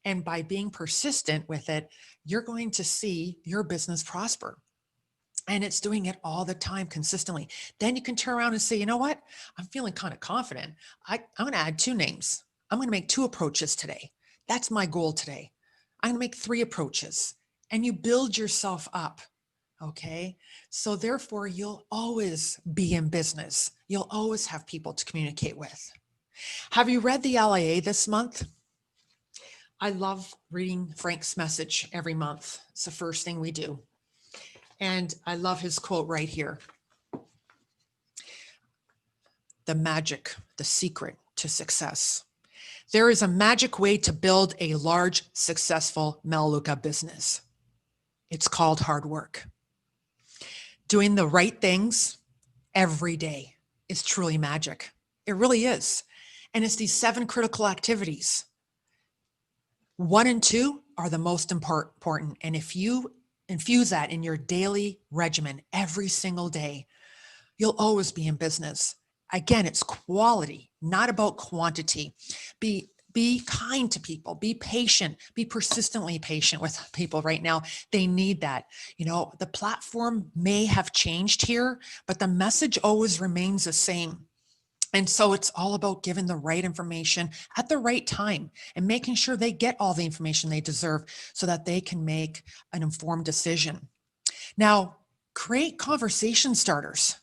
And by being persistent with it, you're going to see your business prosper. And it's doing it all the time consistently. Then you can turn around and say, you know what? I'm feeling kind of confident. I'm going to add 2 names. I'm going to make 2 approaches today. That's my goal today. I'm going to make 3 approaches, and you build yourself up. Okay. So therefore you'll always be in business. You'll always have people to communicate with. Have you read the LIA this month? I love reading Frank's message every month. It's the first thing we do. And I love his quote right here. The magic, the secret to success. There is a magic way to build a large, successful Melaleuca business. It's called hard work. Doing the right things every day is truly magic. It really is. And it's these 7 critical activities. 1 and 2 are the most important. And if you infuse that in your daily regimen every single day, you'll always be in business. Again, it's quality, not about quantity. Be kind to people, be patient, be persistently patient with people right now. They need that. You know, the platform may have changed here, but the message always remains the same. And so it's all about giving the right information at the right time and making sure they get all the information they deserve so that they can make an informed decision. Now, create conversation starters.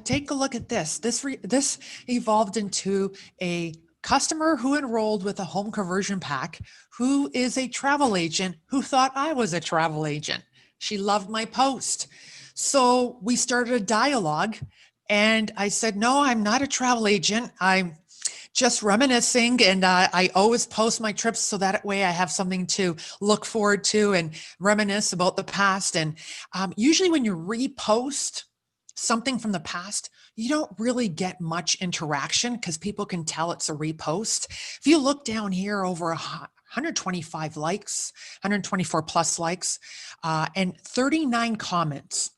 Take a look at this. This evolved into a customer who enrolled with a home conversion pack, who is a travel agent who thought I was a travel agent. She loved my post. So we started a dialogue. And I said, no, I'm not a travel agent. I'm just reminiscing. And I always post my trips so that way I have something to look forward to and reminisce about the past. And usually when you repost something from the past, you don't really get much interaction because people can tell it's a repost. If you look down here, over 125 likes, 124 plus likes, and 39 comments.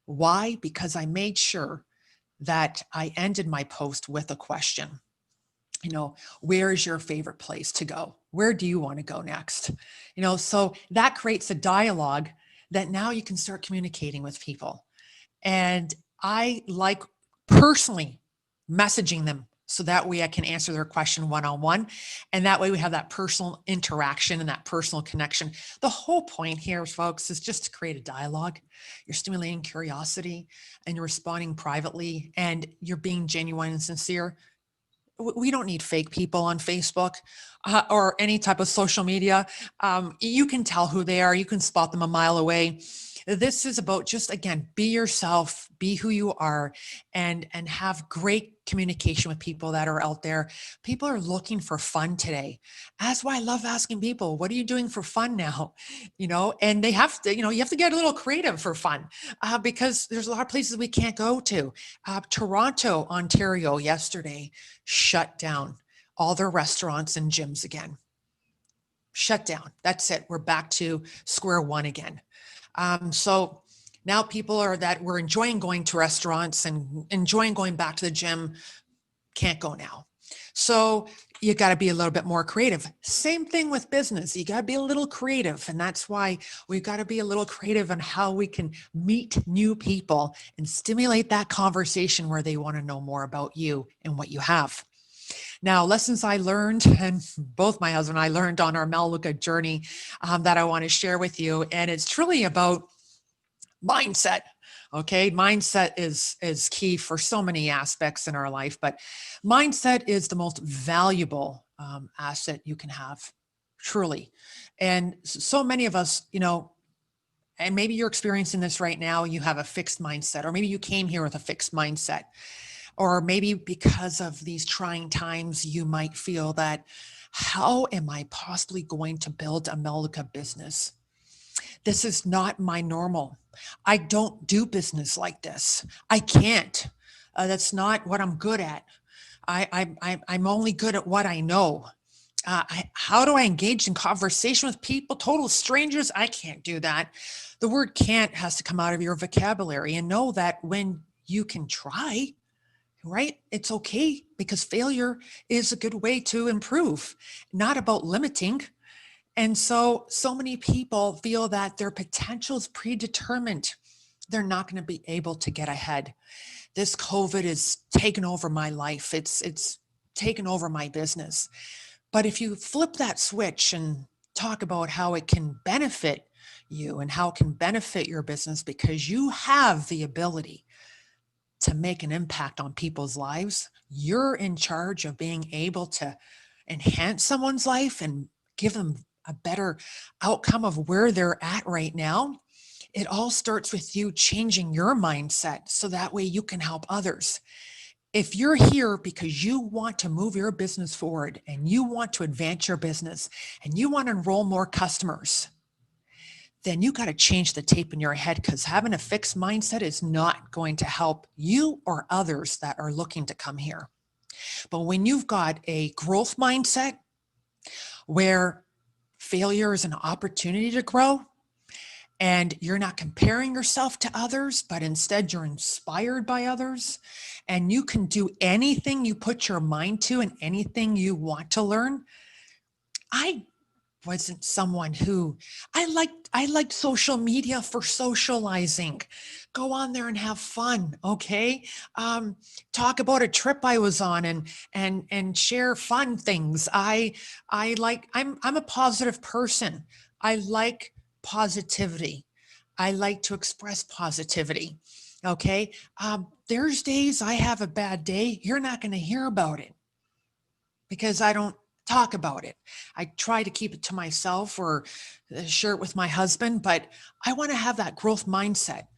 Why? Because I made sure that I ended my post with a question. You know, where is your favorite place to go? Where do you want to go next? You know, so that creates a dialogue that now you can start communicating with people. And I like personally messaging them so that way I can answer their question one-on-one. And that way we have that personal interaction and that personal connection. The whole point here, folks, is just to create a dialogue. You're stimulating curiosity and you're responding privately and you're being genuine and sincere. We don't need fake people on Facebook or any type of social media. You can tell who they are. You can spot them a mile away. This is about just, again, be yourself, be who you are, and have great communication with people that are out there. People are looking for fun today. That's why I love asking people, what are you doing for fun now? You know, and they have to, you know, you have to get a little creative for fun because there's a lot of places we can't go to. Toronto, Ontario, yesterday shut down all their restaurants and gyms again. Shut down. That's it. We're back to square one again. So Now people that were enjoying going to restaurants and enjoying going back to the gym can't go now. So you got to be a little bit more creative. Same thing with business. You got to be a little creative. And that's why we've got to be a little creative on how we can meet new people and stimulate that conversation where they want to know more about you and what you have. Now, lessons I learned, and both my husband and I learned on our Melaleuca journey that I want to share with you. And it's truly about mindset. Okay. Mindset is key for so many aspects in our life, but mindset is the most valuable asset you can have, truly. And so many of us, and maybe you're experiencing this right now, you have a fixed mindset, or maybe you came here with a fixed mindset, or maybe because of these trying times, you might feel that, how am I possibly going to build a Melaleuca business? This is not my normal. I don't do business like this. I can't. That's not what I'm good at. I'm only good at what I know. How do I engage in conversation with people, total strangers? I can't do that. The word can't has to come out of your vocabulary, and know that when you can try, right? It's okay, because failure is a good way to improve, not about limiting. And so many people feel that their potential is predetermined. They're not going to be able to get ahead. This COVID is taken over my life. It's taken over my business. But if you flip that switch and talk about how it can benefit you and how it can benefit your business, because you have the ability to make an impact on people's lives, you're in charge of being able to enhance someone's life and give them a better outcome of where they're at right now. It all starts with you changing your mindset so that way you can help others. If you're here because you want to move your business forward and you want to advance your business and you want to enroll more customers, then you got to change the tape in your head, because having a fixed mindset is not going to help you or others that are looking to come here. But when you've got a growth mindset where failure is an opportunity to grow, and you're not comparing yourself to others, but instead you're inspired by others, and you can do anything you put your mind to and anything you want to learn. I wasn't someone who I liked social media for socializing. Go on there and have fun. Okay. Talk about a trip I was on and share fun things. I'm a positive person. I like positivity. I like to express positivity. Okay. There's days I have a bad day. You're not going to hear about it because I don't talk about it. I try to keep it to myself or share it with my husband, but I want to have that growth mindset.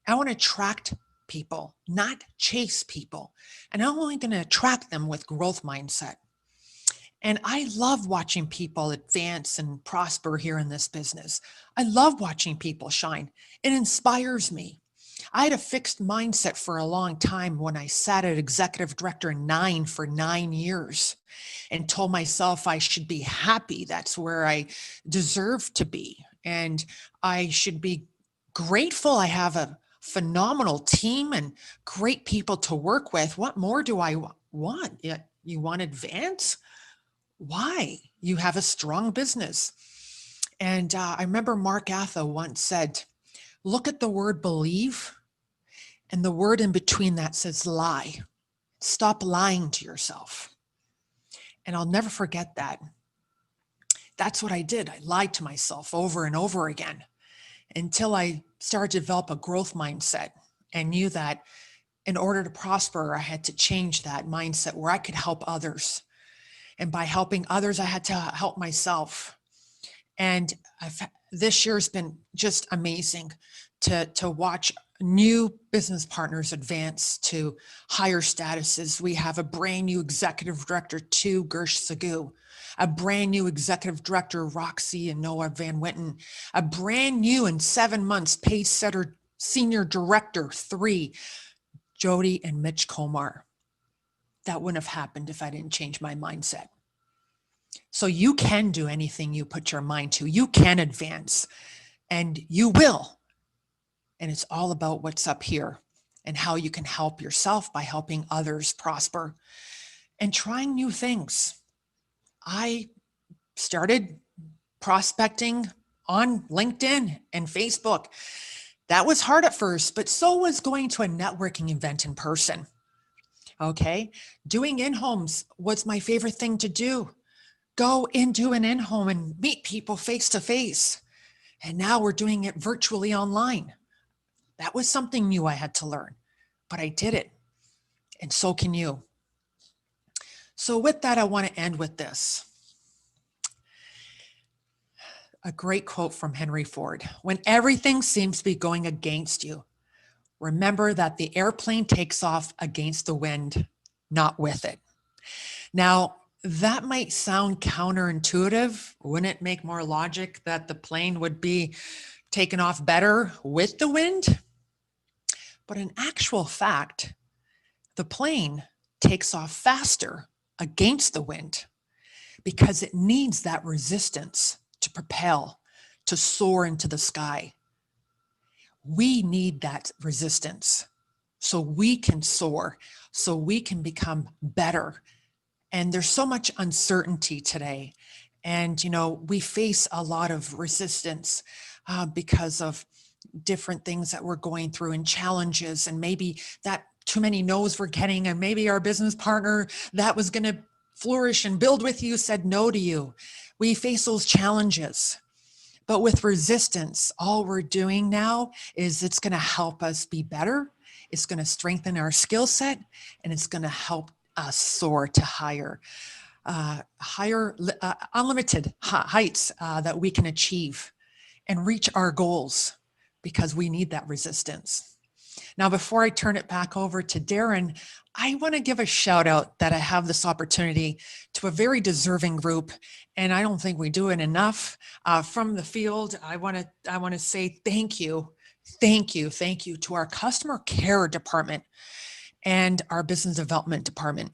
I want to attract people, not chase people. And I'm only going to attract them with growth mindset. And I love watching people advance and prosper here in this business. I love watching people shine. It inspires me. I had a fixed mindset for a long time when I sat at executive director 9 for 9 years and told myself I should be happy. That's where I deserve to be. And I should be grateful. I have a phenomenal team and great people to work with. What more do I want? You want to advance? Why? You have a strong business. And I remember Mark Atha once said, look at the word believe, and the word in between that says lie. Stop lying to yourself. And I'll never forget that. That's what I did. I lied to myself over and over again until I started to develop a growth mindset and knew that in order to prosper, I had to change that mindset where I could help others. And by helping others, I had to help myself. And this year's been just amazing to watch new business partners advance to higher statuses. We have a brand new executive director, to Gersh Sagu, a brand new executive director, Roxy and Noah Van Witten, a brand new in 7 months pace setter senior director, 3, Jody and Mitch Komar. That wouldn't have happened if I didn't change my mindset. So you can do anything you put your mind to. You can advance, and you will. And it's all about what's up here and how you can help yourself by helping others prosper and trying new things. I started prospecting on LinkedIn and Facebook. That was hard at first, but so was going to a networking event in person. Okay. Doing in-homes was my favorite thing to do. Go into an in-home and meet people face to face. And now we're doing it virtually online. That was something new I had to learn, but I did it. And so can you. So with that, I want to end with this. A great quote from Henry Ford. When everything seems to be going against you, remember that the airplane takes off against the wind, not with it. Now, that might sound counterintuitive. Wouldn't it make more logic that the plane would be taken off better with the wind? But in actual fact, the plane takes off faster against the wind because it needs that resistance to propel, to soar into the sky. We need that resistance so we can soar, so we can become better. And there's so much uncertainty today. And, we face a lot of resistance because of different things that we're going through and challenges, and maybe that too many no's we're getting, and maybe our business partner that was going to flourish and build with you said no to you. We face those challenges. But with resistance, all we're doing now is it's going to help us be better. It's going to strengthen our skill set, and it's going to help us soar to higher, unlimited heights that we can achieve and reach our goals, because we need that resistance. Now, before I turn it back over to Darren, I want to give a shout out that I have this opportunity to a very deserving group, and I don't think we do it enough. From the field, I want to say thank you to our customer care department and our business development department.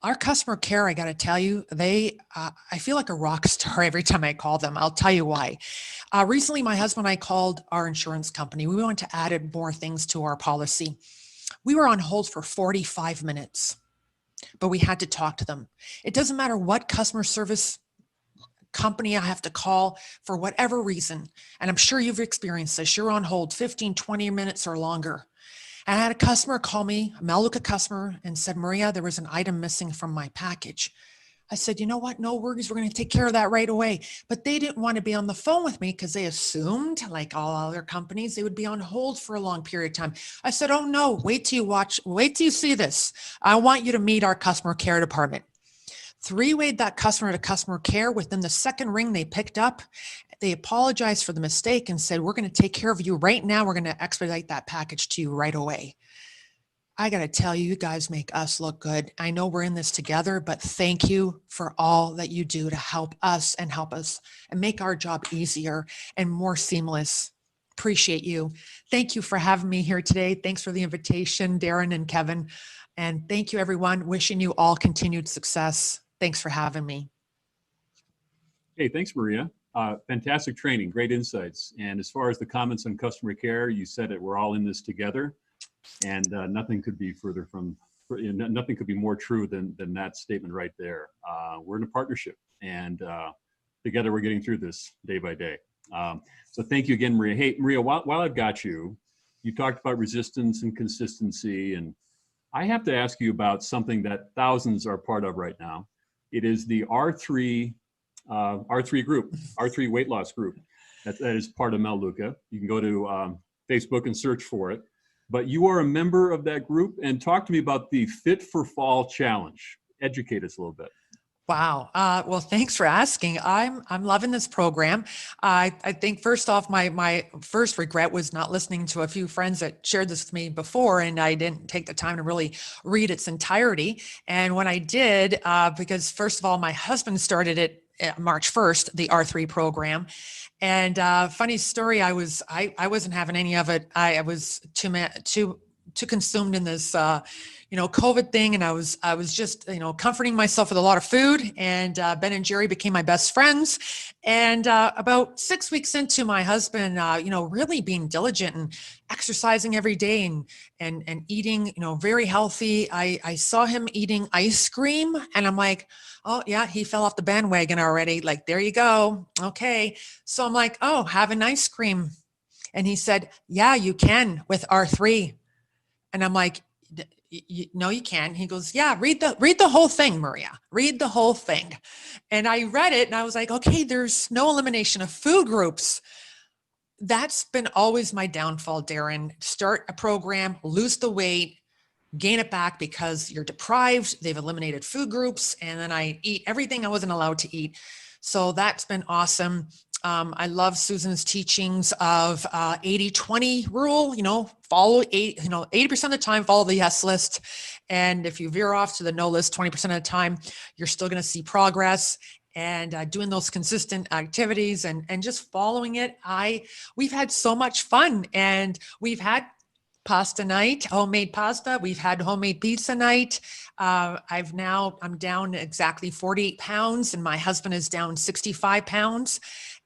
Our customer care, I got to tell you, I feel like a rock star every time I call them. I'll tell you why. Recently, my husband and I called our insurance company. We wanted to add more things to our policy. We were on hold for 45 minutes, but we had to talk to them. It doesn't matter what customer service company I have to call for whatever reason. And I'm sure you've experienced this. You're on hold 15, 20 minutes or longer. And I had a customer call me, a Melaleuca customer, and said, Maria, there was an item missing from my package. I said, you know what? No worries. We're going to take care of that right away. But they didn't want to be on the phone with me because they assumed, like all other companies, they would be on hold for a long period of time. I said, oh no, wait till you see this. I want you to meet our customer care department. Three-wayed that customer to customer care. Within the second ring they picked up, they apologized for the mistake and said, we're going to take care of you right now. We're going to expedite that package to you right away. I got to tell you, you guys make us look good. I know we're in this together, but thank you for all that you do to help us and make our job easier and more seamless. Appreciate you. Thank you for having me here today. Thanks for the invitation, Darren and Kevin. And thank you, everyone. Wishing you all continued success. Thanks for having me. Hey, thanks, Maria. Fantastic training, great insights. And as far as the comments on customer care, you said it, we're all in this together, and nothing could be nothing could be more true than that statement right there. We're in a partnership, and together we're getting through this day by day. So thank you again, Maria. Hey, Maria, while I've got you, you talked about resistance and consistency, and I have to ask you about something that thousands are part of right now. It is the R3 group, R3 weight loss group. That is part of Melaleuca. You can go to Facebook and search for it. But you are a member of that group, and talk to me about the Fit for Fall Challenge. Educate us a little bit. Wow. Well, thanks for asking. I'm loving this program. I think first off, my first regret was not listening to a few friends that shared this with me before, and I didn't take the time to really read its entirety. And when I did, because first of all, my husband started it March 1st, the R3 program. And funny story, I wasn't having any of it. I was too too consumed in this, COVID thing. And I was just, comforting myself with a lot of food, and Ben and Jerry became my best friends. And about 6 weeks into my husband, really being diligent and exercising every day and eating, very healthy, I saw him eating ice cream, and I'm like, oh yeah, he fell off the bandwagon already. Like, there you go. Okay. So I'm like, oh, have an ice cream. And he said, yeah, you can with R3. And I'm like, no, you can. He goes, yeah, read the whole thing, Maria, read the whole thing. And I read it and I was like, okay, there's no elimination of food groups. That's been always my downfall, Darren. Start a program, lose the weight, gain it back because you're deprived. They've eliminated food groups, and then I eat everything I wasn't allowed to eat. So that's been awesome. I love Susan's teachings of 80-20 rule, follow 80% of the time, follow the yes list. And if you veer off to the no list 20% of the time, you're still going to see progress. And doing those consistent activities and just following it. We've had so much fun, and we've had pasta night, homemade pasta. We've had homemade pizza night. I'm down exactly 48 pounds, and my husband is down 65 pounds.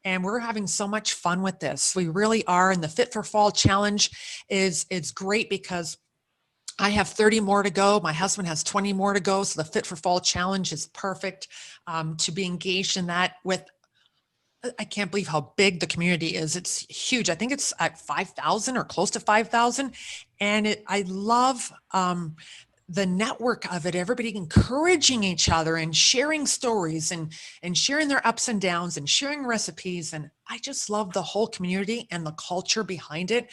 And we're having so much fun with this. We really are. And the Fit for Fall challenge is great because I have 30 more to go. My husband has 20 more to go. So the Fit for Fall challenge is perfect to be engaged in that with. I can't believe how big the community is. It's huge. I think it's at 5,000 or close to 5,000. And I love the network of it, everybody encouraging each other and sharing stories and sharing their ups and downs and sharing recipes. And I just love the whole community and the culture behind it.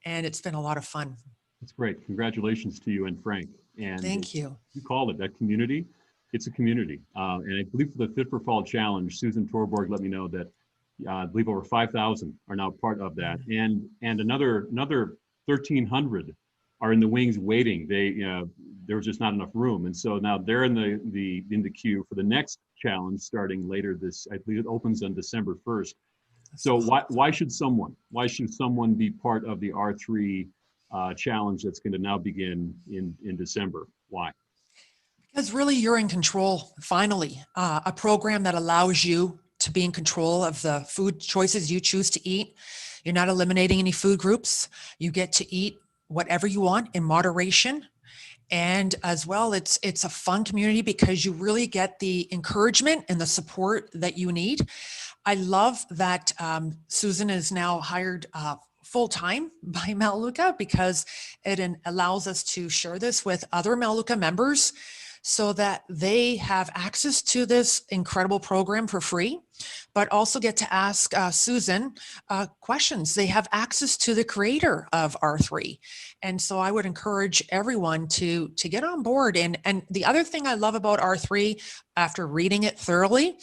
And it's been a lot of fun. That's great. Congratulations to you and Frank. And thank you. You called it that community. It's a community. And I believe for the Fit for Fall Challenge, Susan Torborg let me know that I believe over 5,000 are now part of that. And another 1,300 are in the wings waiting. There was just not enough room. And so now they're in the queue for the next challenge starting later I believe it opens on December 1st. So why should someone be part of the R3 challenge that's going to now begin in December? Why? Because really you're in control, finally. A program that allows you to be in control of the food choices you choose to eat. You're not eliminating any food groups. You get to eat whatever you want in moderation. And as well, it's a fun community because you really get the encouragement and the support that you need. I love that Susan is now hired full-time by Melaleuca because it allows us to share this with other Melaleuca members so that they have access to this incredible program for free, but also get to ask Susan questions. They have access to the creator of R3. And so I would encourage everyone to get on board. And the other thing I love about R3 after reading it thoroughly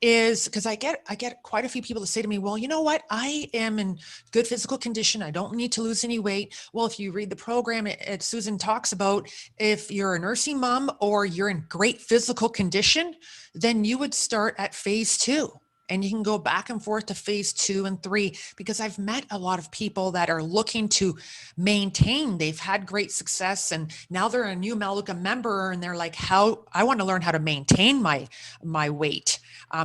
is because I get quite a few people to say to me, well, you know what? I am in good physical condition. I don't need to lose any weight. Well, if you read the program, Susan talks about if you're a nursing mom or you're in great physical condition, then you would start at phase 2. And you can go back and forth to phase 2 and 3, because I've met a lot of people that are looking to maintain. They've had great success and now they're a new Melaleuca member and they're like, I want to learn how to maintain my weight.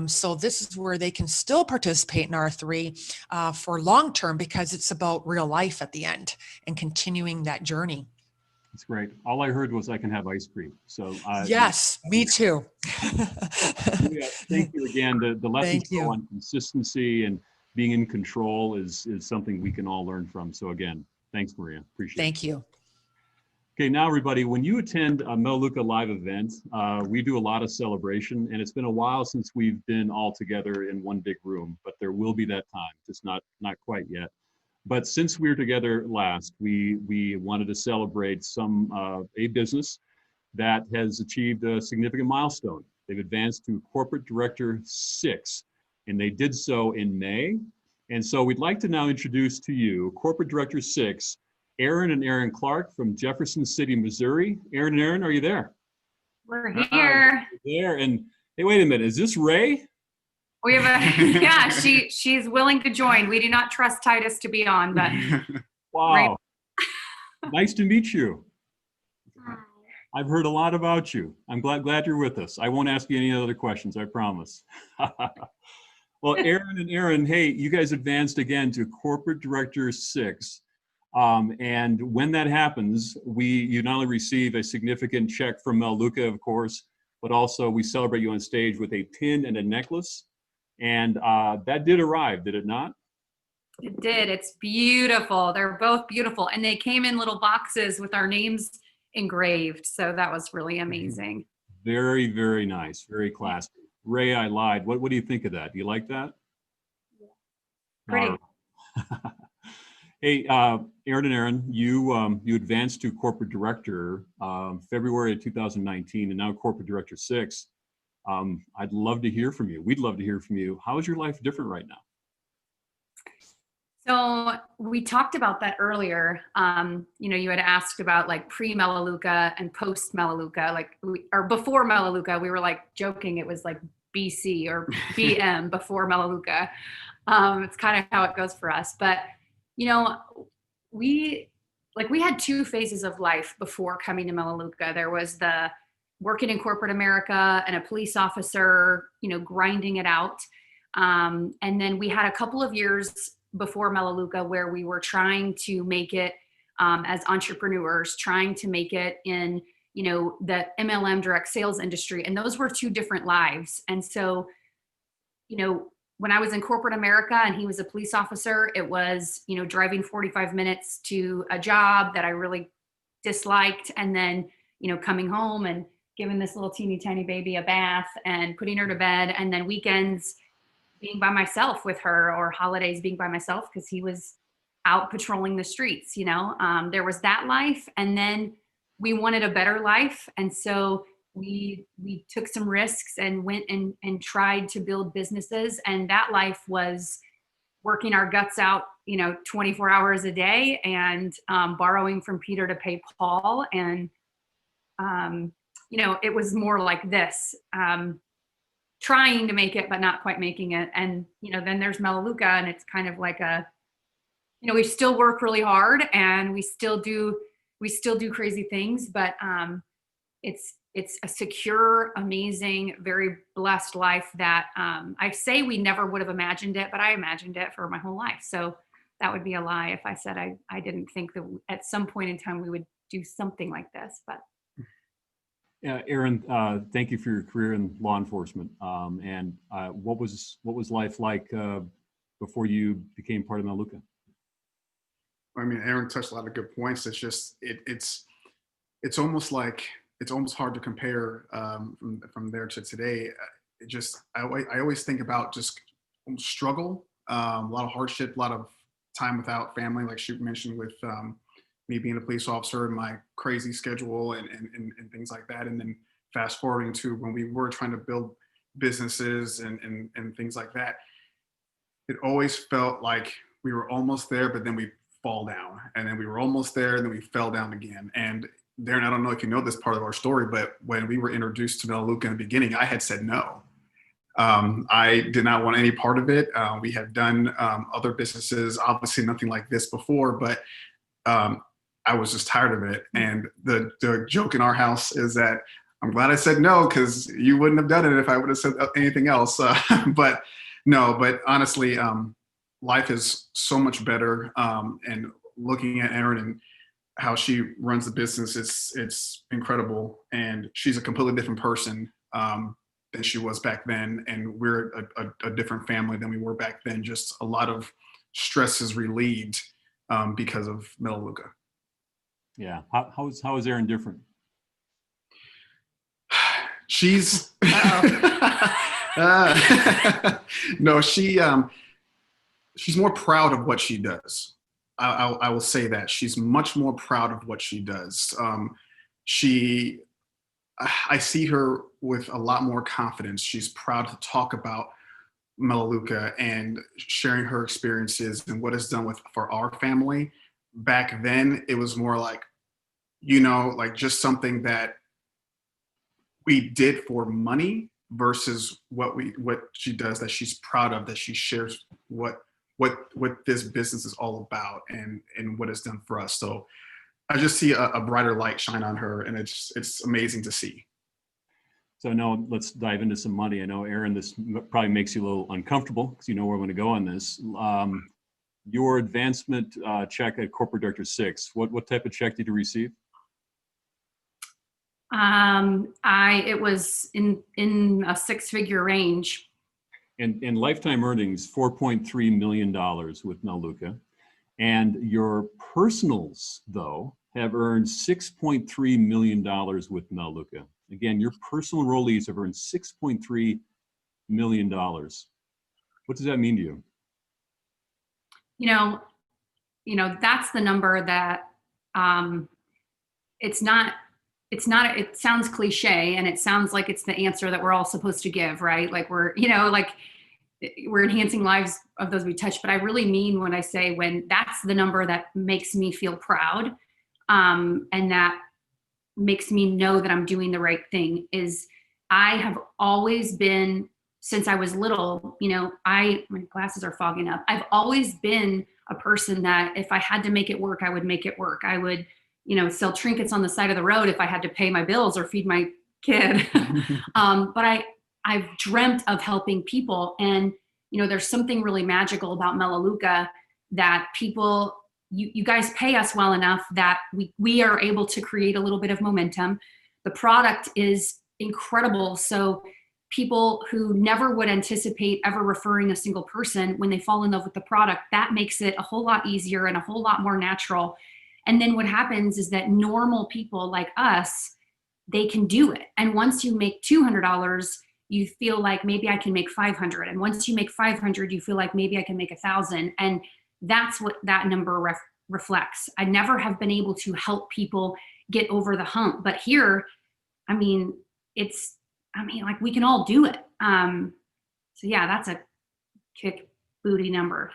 So this is where they can still participate in R3 for long-term, because it's about real life at the end and continuing that journey. That's great. All I heard was I can have ice cream. So yes, me too. Yeah, thank you again. The lessons on consistency and being in control is something we can all learn from. So again, thanks, Maria. Appreciate it. Thank you. Okay, now everybody, when you attend a Melaleuca live event, we do a lot of celebration, and it's been a while since we've been all together in one big room, but there will be that time, just not quite yet. But since we were together last, we wanted to celebrate a business that has achieved a significant milestone. They've advanced to Corporate Director 6, and they did so in May. And so we'd like to now introduce to you Corporate Director 6, Aaron and Erin Clark from Jefferson City, Missouri. Aaron and Erin, are you there? We're here. There. And hey, wait a minute, is this Ray? We have yeah, she's willing to join. We do not trust Titus to be on, but wow. Nice to meet you. Hi. I've heard a lot about you. I'm glad you're with us. I won't ask you any other questions, I promise. Well, Aaron and Aaron, hey, you guys advanced again to Corporate Director 6. And when that happens, you not only receive a significant check from Melaleuca, of course, but also we celebrate you on stage with a pin and a necklace. And that did arrive, did it not? It did. It's beautiful. They're both beautiful. And they came in little boxes with our names engraved. So that was really amazing. Very, very nice. Very classy. Ray, I lied. What do you think of that? Do you like that? Pretty. All right. Hey, Aaron and Aaron, you advanced to Corporate Director February of 2019, and now Corporate Director 6. I'd love to hear from you. We'd love to hear from you. How is your life different right now? So we talked about that earlier. You had asked about like pre-Melaleuca and post-Melaleuca, or before Melaleuca. We were like joking it was like BC or BM before Melaleuca. It's kind of how it goes for us. But we had two phases of life before coming to Melaleuca. There was the working in corporate America and a police officer, grinding it out. And then we had a couple of years before Melaleuca where we were trying to make it as entrepreneurs, trying to make it in, the MLM direct sales industry. And those were two different lives. And so, when I was in corporate America and he was a police officer, it was, driving 45 minutes to a job that I really disliked. And then, coming home and giving this little teeny tiny baby a bath and putting her to bed. And then weekends being by myself with her, or holidays being by myself because he was out patrolling the streets. There was that life. And then we wanted a better life. And so we took some risks and went and tried to build businesses. And that life was working our guts out, 24 hours a day and borrowing from Peter to pay Paul. And, it was more like this, trying to make it, but not quite making it. And, then there's Melaleuca, and it's kind of like we still work really hard and we still do crazy things, but it's a secure, amazing, very blessed life that I say we never would have imagined it, but I imagined it for my whole life. So that would be a lie if I said I didn't think that at some point in time we would do something like this. But Aaron, thank you for your career in law enforcement. And what was life like before you became part of Melaleuca? I mean, Aaron touched a lot of good points. It's just it's almost hard to compare from there to today. I always think about just struggle, a lot of hardship, a lot of time without family, like she mentioned with me being a police officer and my crazy schedule and things like that. And then fast forwarding to when we were trying to build businesses and things like that, it always felt like we were almost there, but then we fall down, and then we were almost there, and then we fell down again. And Darren, I don't know if you know this part of our story, but when we were introduced to Melaleuca in the beginning, I had said no. I did not want any part of it. We had done other businesses, obviously nothing like this before, but I was just tired of it. And the joke in our house is that I'm glad I said no, because you wouldn't have done it if I would have said anything else. But honestly, life is so much better. And looking at Erin and how she runs the business, it's incredible. And she's a completely different person than she was back then. And we're a different family than we were back then. Just a lot of stress is relieved because of Melaleuca. Yeah. How is Erin different? She's no, she's more proud of what she does. I will say that she's much more proud of what she does. I see her with a lot more confidence. She's proud to talk about Melaleuca and sharing her experiences and what it's done for our family. Back then, it was more like, like just something that we did for money versus what she does, that she's proud of, that she shares what this business is all about and what it's done for us. So I just see a brighter light shine on her, and it's amazing to see. So now let's dive into some money. I know, Aaron, this probably makes you a little uncomfortable because you know where I'm going to go on this. Your advancement check at Corporate Director 6, what type of check did you receive? It was in a six-figure range. And lifetime earnings, $4.3 million with Melaleuca. And your personals, though, have earned $6.3 million with Melaleuca. Again, your personal enrollees have earned $6.3 million. What does that mean to you? You know, that's the number that it sounds cliche, and it sounds like it's the answer that we're all supposed to give, right? Like we're enhancing lives of those we touch. But I really mean when I say when that's the number that makes me feel proud, and that makes me know that I'm doing the right thing. Is I have always been, since I was little, my glasses are fogging up. I've always been a person that if I had to make it work, I would make it work. I would, sell trinkets on the side of the road if I had to pay my bills or feed my kid. But I've dreamt of helping people. And, there's something really magical about Melaleuca that people, you guys pay us well enough that we are able to create a little bit of momentum. The product is incredible. So people who never would anticipate ever referring a single person, when they fall in love with the product, that makes it a whole lot easier and a whole lot more natural. And then what happens is that normal people like us, they can do it. And once you make $200, you feel like maybe I can make 500. And once you make 500, you feel like maybe I can make 1,000. And that's what that number reflects. I never have been able to help people get over the hump. But here, like we can all do it. So yeah, that's a kick booty number.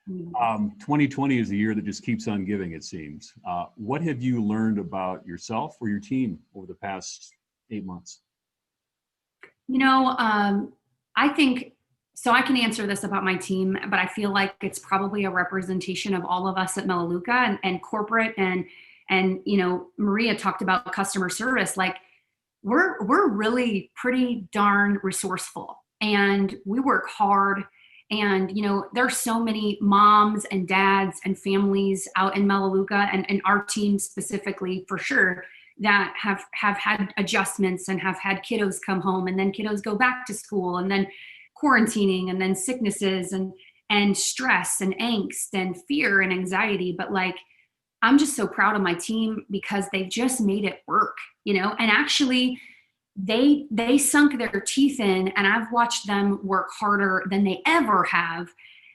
2020 is a year that just keeps on giving, it seems. What have you learned about yourself or your team over the past 8 months? I think, so I can answer this about my team, but I feel like it's probably a representation of all of us at Melaleuca and corporate and Maria talked about customer service. Like we're really pretty darn resourceful and we work hard. And, there's so many moms and dads and families out in Melaleuca and our team specifically for sure that have had adjustments and have had kiddos come home and then kiddos go back to school and then quarantining and then sicknesses and stress and angst and fear and anxiety. But I'm just so proud of my team because they've just made it work, and actually they sunk their teeth in, and I've watched them work harder than they ever have.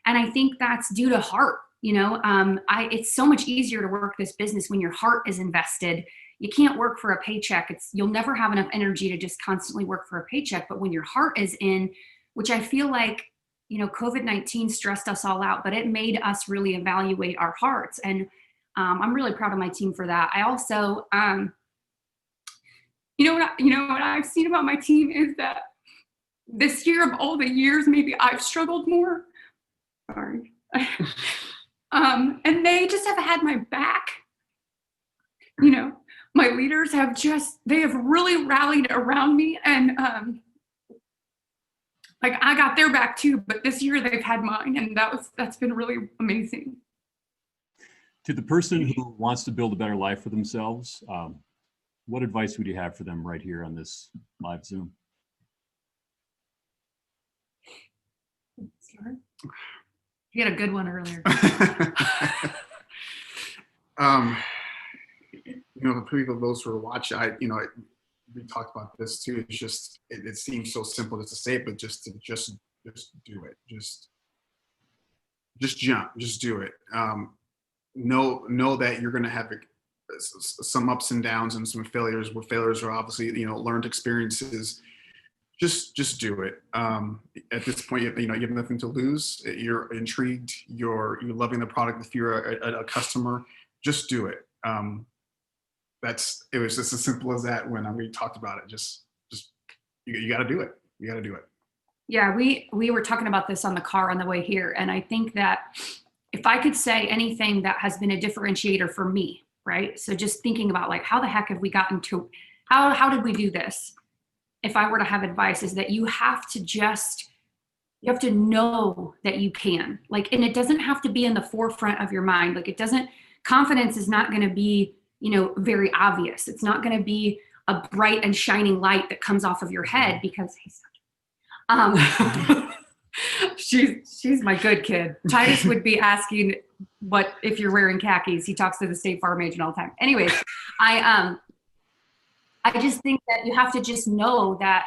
And I think that's due to heart. It's so much easier to work this business when your heart is invested. You can't work for a paycheck. You'll never have enough energy to just constantly work for a paycheck. But when your heart is in, which I feel like, COVID-19 stressed us all out, but it made us really evaluate our hearts. And I'm really proud of my team for that. I also, what I've seen about my team is that this year of all the years, maybe I've struggled more. Sorry. And they just have had my back. My leaders they have really rallied around me and I got their back too, but this year they've had mine and that's been really amazing. To the person who wants to build a better life for themselves, what advice would you have for them right here on this live Zoom? You had a good one earlier. The people, those who are watching, we talked about this too. It's just, it seems so simple just to say it, but just do it. Just jump, just do it. Know that you're going to have some ups and downs and some failures. Where failures are obviously, learned experiences. Just do it. At this point, you have nothing to lose. You're intrigued. You're loving the product. If you're a customer, just do it. It was just as simple as that when we talked about it. Just you got to do it. You got to do it. Yeah, we were talking about this on the car on the way here, and I think that if I could say anything that has been a differentiator for me, right? So just thinking about like, how the heck have we gotten to, how did we do this? If I were to have advice, is that you have to know that you can, like, and it doesn't have to be in the forefront of your mind. Like confidence is not going to be, very obvious. It's not going to be a bright and shining light that comes off of your head because she's my good kid. Titus would be asking what if you're wearing khakis. He talks to the State Farm agent all the time. Anyways, I just think that you have to just know that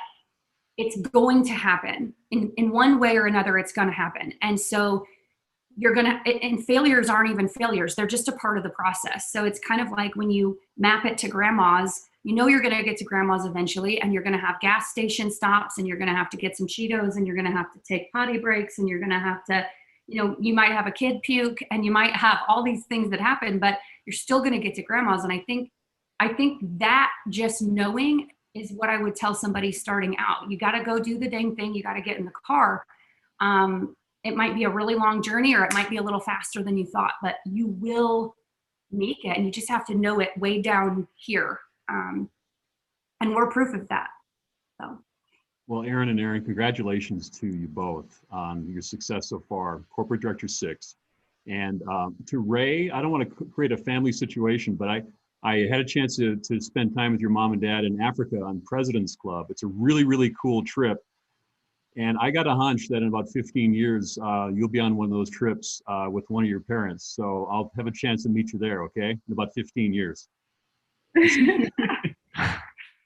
it's going to happen in one way or another. It's going to happen. And so and failures aren't even failures. They're just a part of the process. So it's kind of like when you map it to grandma's, you're going to get to grandma's eventually, and you're going to have gas station stops, and you're going to have to get some Cheetos, and you're going to have to take potty breaks, and you're going to have to, you might have a kid puke, and you might have all these things that happen, but you're still going to get to grandma's. And I think that just knowing is what I would tell somebody starting out. You got to go do the dang thing. You got to get in the car. It might be a really long journey, or it might be a little faster than you thought, but you will make it, and you just have to know it way down here. And we're proof of that. So. Well, Erin and Aaron, congratulations to you both on your success so far, Corporate Director 6. And to Ray, I don't want to create a family situation, but I had a chance to spend time with your mom and dad in Africa on President's Club. It's a really, really cool trip. And I got a hunch that in about 15 years, you'll be on one of those trips with one of your parents. So I'll have a chance to meet you there, okay? In about 15 years.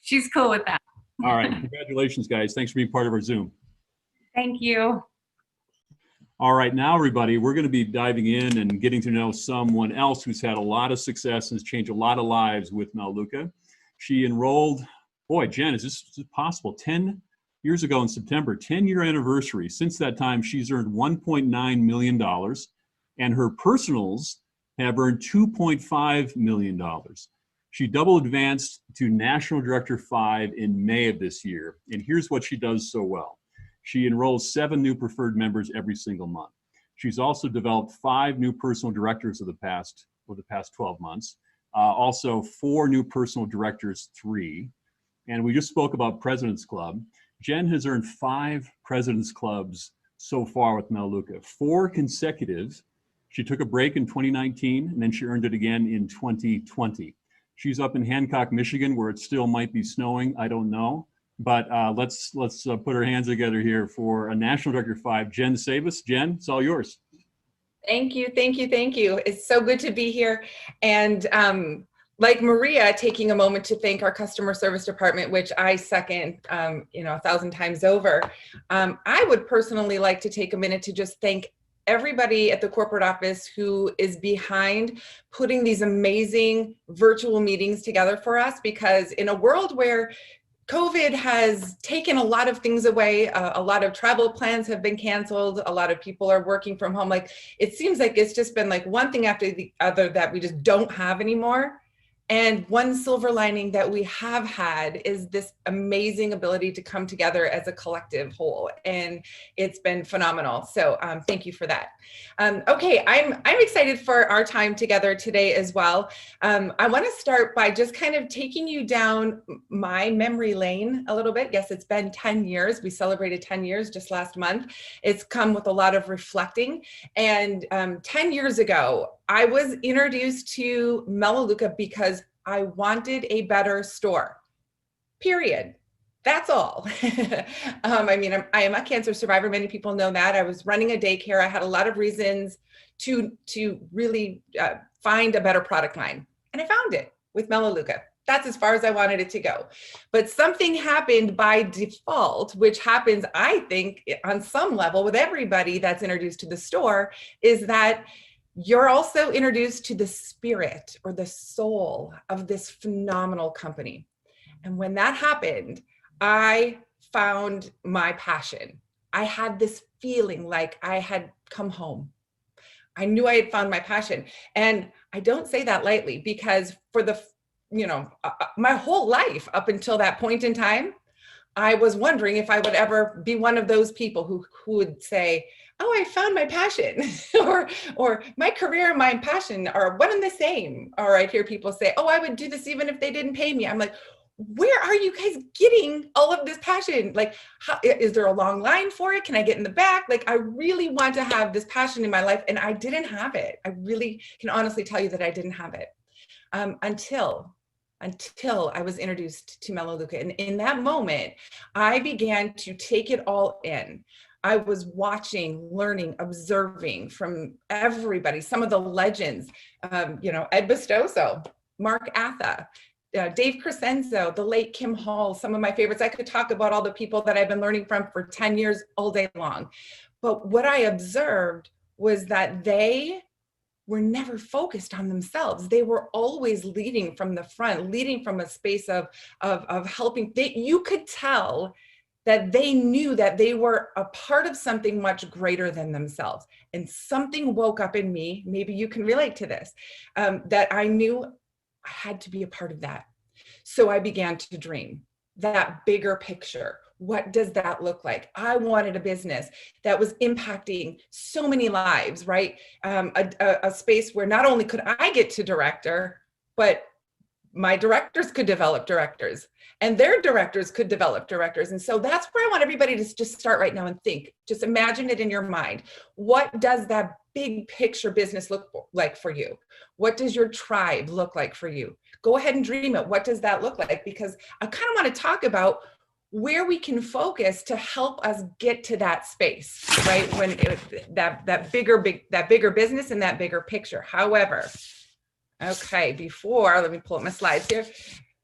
She's cool with that. All right, congratulations, guys. Thanks for being part of our Zoom. Thank you. All right, now everybody, we're going to be diving in and getting to know someone else who's had a lot of success and has changed a lot of lives with Melaleuca. She enrolled, boy, Jen, is this possible? 10 years ago in September, 10-year anniversary. Since that time, she's earned $1.9 million, and her personals have earned $2.5 million. She double advanced to National Director 5 in May of this year. And here's what she does so well. She enrolls 7 new preferred members every single month. She's also developed 5 new personal directors over the past 12 months. Also 4 new personal directors, 3. And we just spoke about President's Club. Jen has earned 5 President's Clubs so far with Melaleuca, 4 consecutive. She took a break in 2019, and then she earned it again in 2020. She's up in Hancock, Michigan, where it still might be snowing. I don't know, but let's put our hands together here for a National Director 5, Jen Savas. Jen, it's all yours. Thank you, thank you, thank you. It's so good to be here. And like Maria, taking a moment to thank our customer service department, which I second, 1,000 times over. I would personally like to take a minute to just thank everybody at the corporate office who is behind putting these amazing virtual meetings together for us, because in a world where COVID has taken a lot of things away, a lot of travel plans have been canceled, a lot of people are working from home, like it seems like it's just been like one thing after the other that we just don't have anymore. And one silver lining that we have had is this amazing ability to come together as a collective whole, and it's been phenomenal. So thank you for that. Okay, I'm excited for our time together today as well. I want to start by just kind of taking you down my memory lane a little bit. Yes, it's been 10 years. We celebrated 10 years just last month. It's come with a lot of reflecting. And 10 years ago, I was introduced to Melaleuca because I wanted a better store, period. That's all. I mean, I am a cancer survivor. Many people know that. I was running a daycare. I had a lot of reasons to really find a better product line. And I found it with Melaleuca. That's as far as I wanted it to go. But something happened by default, which happens, I think, on some level with everybody that's introduced to the store, is that you're also introduced to the spirit or the soul of this phenomenal company. And when that happened, I found my passion. I had this feeling like I had come home. I knew I had found my passion. And I don't say that lightly, because for the, my whole life up until that point in time, I was wondering if I would ever be one of those people who would say, oh, I found my passion, or my career and my passion are one and the same. Or I hear people say, oh, I would do this even if they didn't pay me. I'm like, where are you guys getting all of this passion? Like, is there a long line for it? Can I get in the back? Like, I really want to have this passion in my life, and I didn't have it. I really can honestly tell you that I didn't have it until I was introduced to Melaleuca. And in that moment, I began to take it all in. I was watching, learning, observing from everybody, some of the legends, Ed Bastoso, Mark Atha, Dave Crescenzo, the late Kim Hall, some of my favorites. I could talk about all the people that I've been learning from for 10 years all day long. But what I observed was that they were never focused on themselves. They were always leading from the front, leading from a space of helping. You could tell that they knew that they were a part of something much greater than themselves. And something woke up in me, maybe you can relate to this, that I knew I had to be a part of that. So I began to dream that bigger picture. What does that look like? I wanted a business that was impacting so many lives, right? A space where not only could I get to director, but my directors could develop directors, and their directors could develop directors. And so that's where I want everybody to just start right now and think. Just imagine it in your mind. What does that big picture business look like for you? What does your tribe look like for you? Go ahead and dream it. What does that look like? Because I kind of want to talk about where we can focus to help us get to that space, right? When that bigger business and that bigger picture. However, okay, let me pull up my slides here.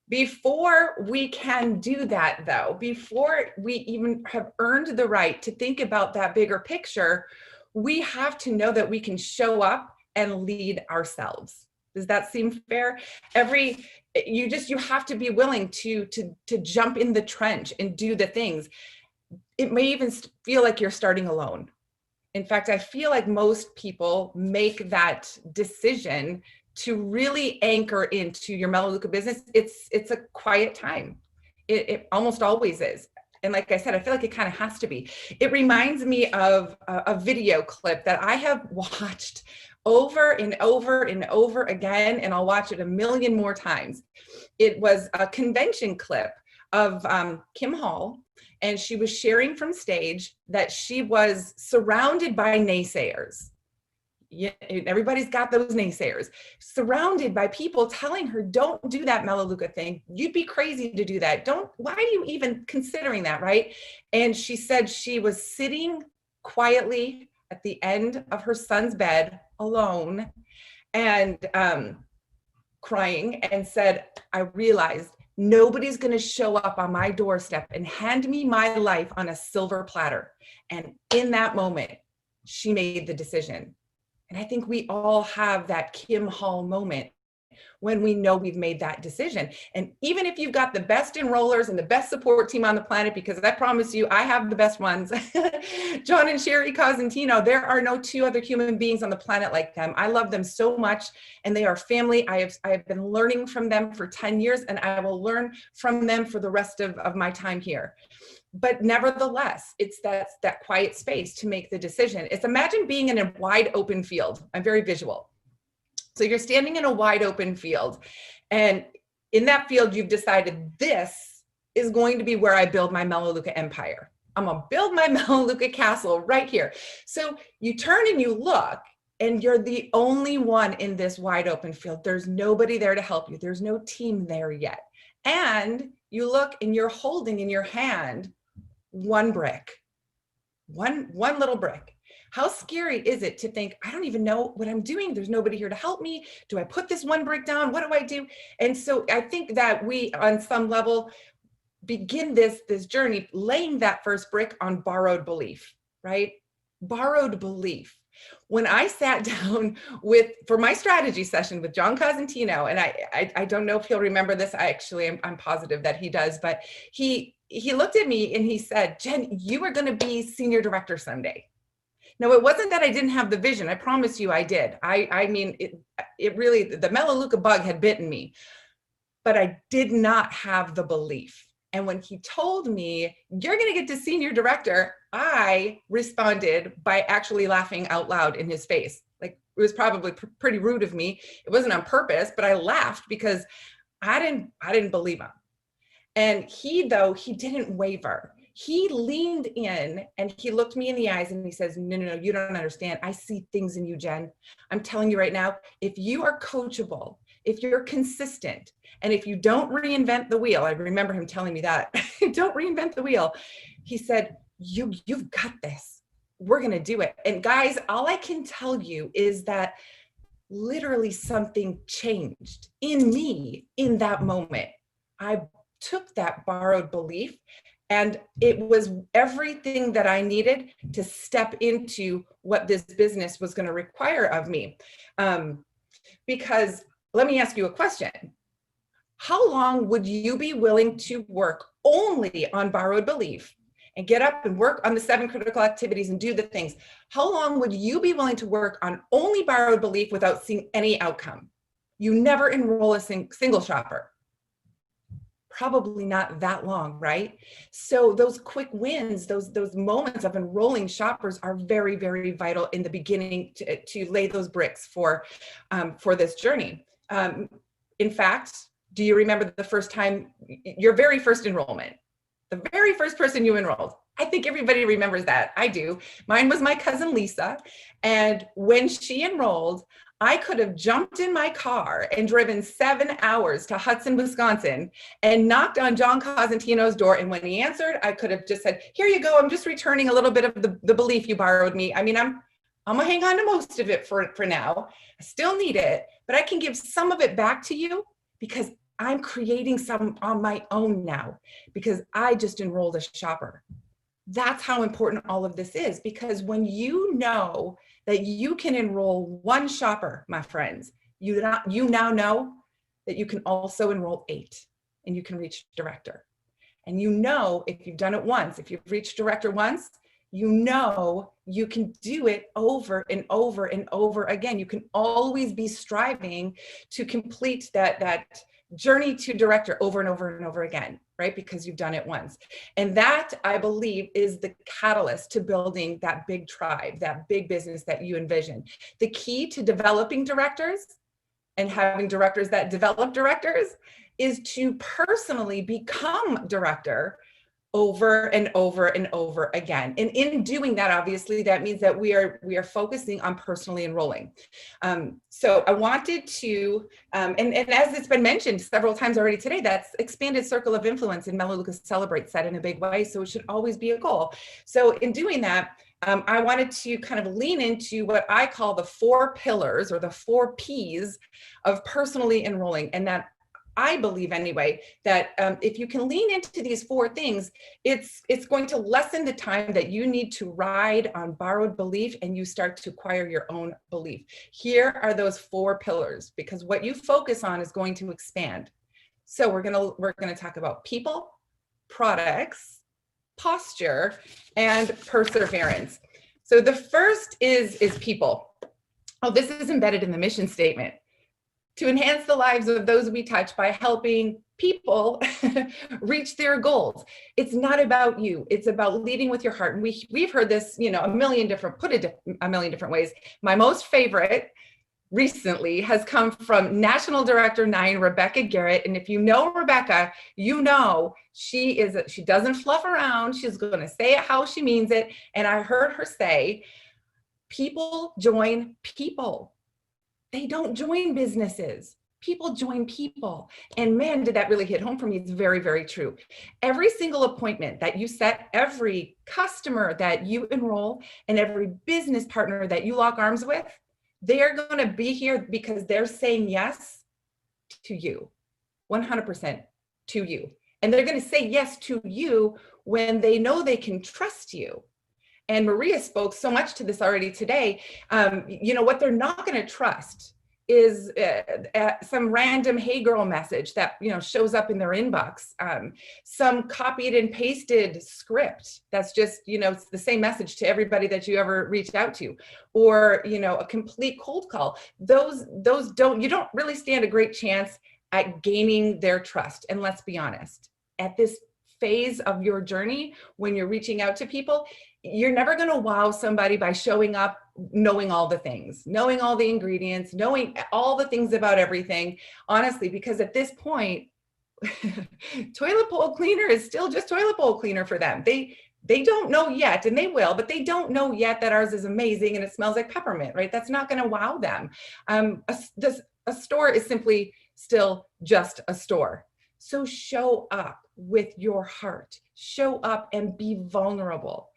Before we can do that though, before we even have earned the right to think about that bigger picture, we have to know that we can show up and lead ourselves. Does that seem fair? You have to be willing to jump in the trench and do the things. It may even feel like you're starting alone. In fact, I feel like most people make that decision to really anchor into your Melaleuca business. It's a quiet time. It almost always is. And like I said, I feel like it kind of has to be. It reminds me of a video clip that I have watched over and over and over again, and I'll watch it a million more times. It was a convention clip of Kim Hall, and she was sharing from stage that she was surrounded by naysayers. Yeah, everybody's got those naysayers, surrounded by people telling her, don't do that Melaleuca thing. You'd be crazy to do that. Why are you even considering that, right? And she said she was sitting quietly at the end of her son's bed alone and crying, and said, I realized nobody's going to show up on my doorstep and hand me my life on a silver platter. And in that moment, she made the decision. And I think we all have that Kim Hall moment when we know we've made that decision. And even if you've got the best enrollers and the best support team on the planet, because I promise you, I have the best ones, John and Sherry Cosentino, there are no two other human beings on the planet like them. I love them so much, and they are family. I have been learning from them for 10 years, and I will learn from them for the rest of my time here. But nevertheless, it's that quiet space to make the decision. It's imagine being in a wide open field. I'm very visual. So you're standing in a wide open field, and in that field, you've decided this is going to be where I build my Melaleuca empire. I'm gonna build my Melaleuca castle right here. So you turn and you look, and you're the only one in this wide open field. There's nobody there to help you. There's no team there yet. And you look and you're holding in your hand one brick, one little brick. How scary is it to think, I don't even know what I'm doing. There's nobody here to help me. Do I put this one brick down? What do I do? And so I think that we, on some level, begin this journey laying that first brick on borrowed belief, right? Borrowed belief. When I sat down for my strategy session with John Cosentino, and I don't know if he'll remember this. I'm positive that he does, but he looked at me and he said, Jen, you are going to be senior director someday. No, it wasn't that I didn't have the vision. I promise you I did. I mean, it really, the Melaleuca bug had bitten me, but I did not have the belief. And when he told me, you're going to get to senior director, I responded by actually laughing out loud in his face. Like, it was probably pretty rude of me. It wasn't on purpose, but I laughed because I didn't believe him. And he didn't waver. He leaned in and he looked me in the eyes and he says, no, you don't understand. I see things in you, Jen. I'm telling you right now, if you are coachable, if you're consistent, and if you don't reinvent the wheel, I remember him telling me that, don't reinvent the wheel. He said, you've got this. We're going to do it. And guys, all I can tell you is that literally something changed in me in that moment. I took that borrowed belief, and it was everything that I needed to step into what this business was going to require of me. Because let me ask you a question. How long would you be willing to work only on borrowed belief and get up and work on the 7 critical activities and do the things? How long would you be willing to work on only borrowed belief without seeing any outcome? You never enroll a single shopper. Probably not that long, right? So those quick wins, those moments of enrolling shoppers are very, very vital in the beginning to lay those bricks for this journey. In fact, do you remember the first time, your very first enrollment, the very first person you enrolled? I think everybody remembers that. I do. Mine was my cousin Lisa. And when she enrolled, I could have jumped in my car and driven 7 hours to Hudson, Wisconsin, and knocked on John Cosentino's door. And when he answered, I could have just said, here you go. I'm just returning a little bit of the belief you borrowed me. I mean, I'm gonna hang on to most of it for now. I still need it, but I can give some of it back to you because I'm creating some on my own now because I just enrolled a shopper. That's how important all of this is, because when you know that you can enroll one shopper, my friends, you now know that you can also enroll 8 and you can reach director. And you know, if you've done it once, if you've reached director once, you know you can do it over and over and over again. You can always be striving to complete that journey to director over and over and over again, right? Because you've done it once. And that, I believe, is the catalyst to building that big tribe, that big business that you envision. The key to developing directors and having directors that develop directors is to personally become director over and over and over again. And in doing that, obviously, that means that we are focusing on personally enrolling. So I wanted to, and as it's been mentioned several times already today, that's expanded circle of influence, and Melaleuca celebrates that in a big way. So it should always be a goal. So in doing that, I wanted to kind of lean into what I call the 4 pillars or the 4 Ps of personally enrolling. And that I believe anyway, that if you can lean into these 4 things, it's going to lessen the time that you need to ride on borrowed belief and you start to acquire your own belief. Here are those 4 pillars, because what you focus on is going to expand. So we're gonna talk about people, products, posture, and perseverance. So the first is people. Oh, this is embedded in the mission statement. To enhance the lives of those we touch by helping people reach their goals. It's not about you. It's about leading with your heart. And we've heard this, a million different ways. My most favorite recently has come from National Director 9, Rebecca Garrett. And if you know Rebecca, you know she doesn't fluff around. She's going to say it how she means it. And I heard her say, people join people. They don't join businesses. People join people. And man, did that really hit home for me. It's very, very true. Every single appointment that you set, every customer that you enroll, and every business partner that you lock arms with, they're going to be here because they're saying yes to you, 100% to you. And they're going to say yes to you when they know they can trust you. And Maria spoke so much to this already today. What they're not going to trust is some random "Hey girl" message that shows up in their inbox, some copied and pasted script that's just it's the same message to everybody that you ever reached out to, or a complete cold call. Those you don't really stand a great chance at gaining their trust. And let's be honest, at this phase of your journey when you're reaching out to people, you're never going to wow somebody by showing up knowing all the things, knowing all the ingredients, knowing all the things about everything, honestly, because at this point, toilet bowl cleaner is still just toilet bowl cleaner for them. They don't know yet, and they will, but they don't know yet that ours is amazing and it smells like peppermint, right? That's not going to wow them. A store is simply still just a store. So show up with your heart. Show up and be vulnerable.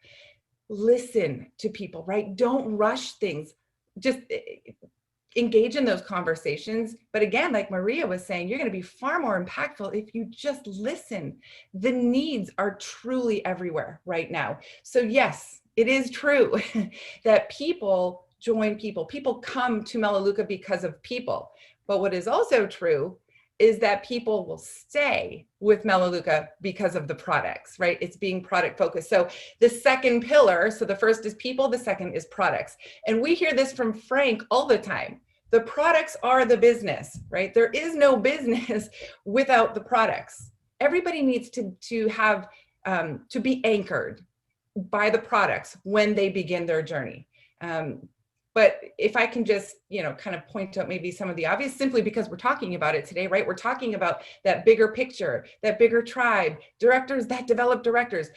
Listen to people, right? Don't rush things. Just engage in those conversations. But again, like Maria was saying, you're going to be far more impactful if you just listen. The needs are truly everywhere right now. So yes, it is true that people join people. People come to Melaleuca because of people. But what is also true is that people will stay with Melaleuca because of the products, right? It's being product focused. So the second pillar, so the first is people, the second is products. And we hear this from Frank all the time. The products are the business, right? There is no business without the products. Everybody needs to have, to be anchored by the products when they begin their journey. But if I can just, kind of point out maybe some of the obvious, simply because we're talking about it today, right? We're talking about that bigger picture, that bigger tribe, directors that develop directors.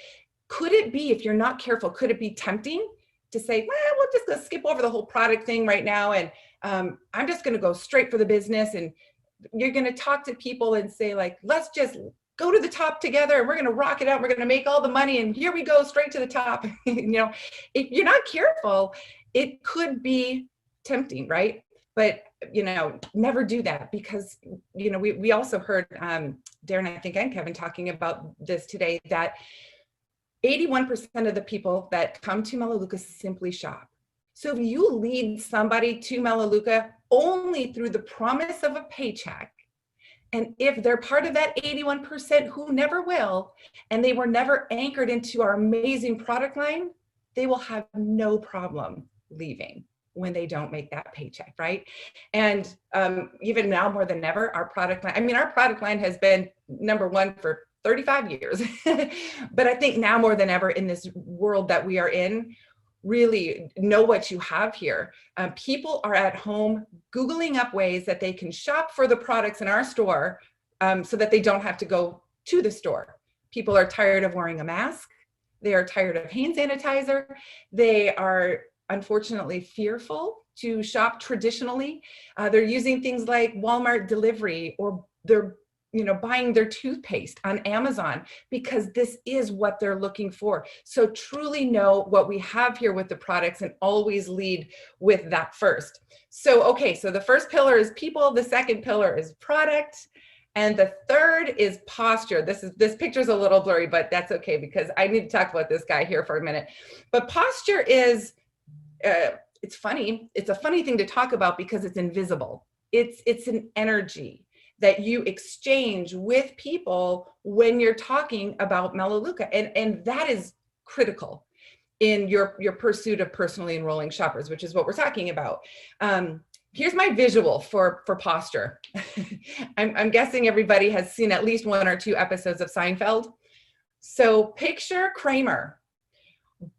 Could it be, if you're not careful, could it be tempting to say, well, we're just gonna skip over the whole product thing right now, and I'm just gonna go straight for the business, and you're gonna talk to people and say, like, let's just go to the top together and we're gonna rock it out, we're gonna make all the money, and here we go, straight to the top. If you're not careful, it could be tempting, right? But, never do that, because, we also heard Darren, I think, and Kevin talking about this today, that 81% of the people that come to Melaleuca simply shop. So if you lead somebody to Melaleuca only through the promise of a paycheck, and if they're part of that 81% who never will, and they were never anchored into our amazing product line, they will have no problem leaving when they don't make that paycheck, right? And even now more than ever, our product line has been number one for 35 years. But I think now more than ever in this world that we are in, really know what you have here. People are at home Googling up ways that they can shop for the products in our store so that they don't have to go to the store. People are tired of wearing a mask. They are tired of hand sanitizer. They are unfortunately fearful to shop traditionally. They're using things like Walmart delivery, or they're buying their toothpaste on Amazon because this is what they're looking for. So truly know what we have here with the products and always lead with that first. So, okay, so the first pillar is people, the second pillar is product, and the third is posture. This picture's a little blurry, but that's okay because I need to talk about this guy here for a minute. But posture is, it's funny. It's a funny thing to talk about because it's invisible. It's an energy that you exchange with people when you're talking about Melaleuca. And that is critical in your pursuit of personally enrolling shoppers, which is what we're talking about. Here's my visual for posture. I'm guessing everybody has seen at least 1 or 2 episodes of Seinfeld. So picture Kramer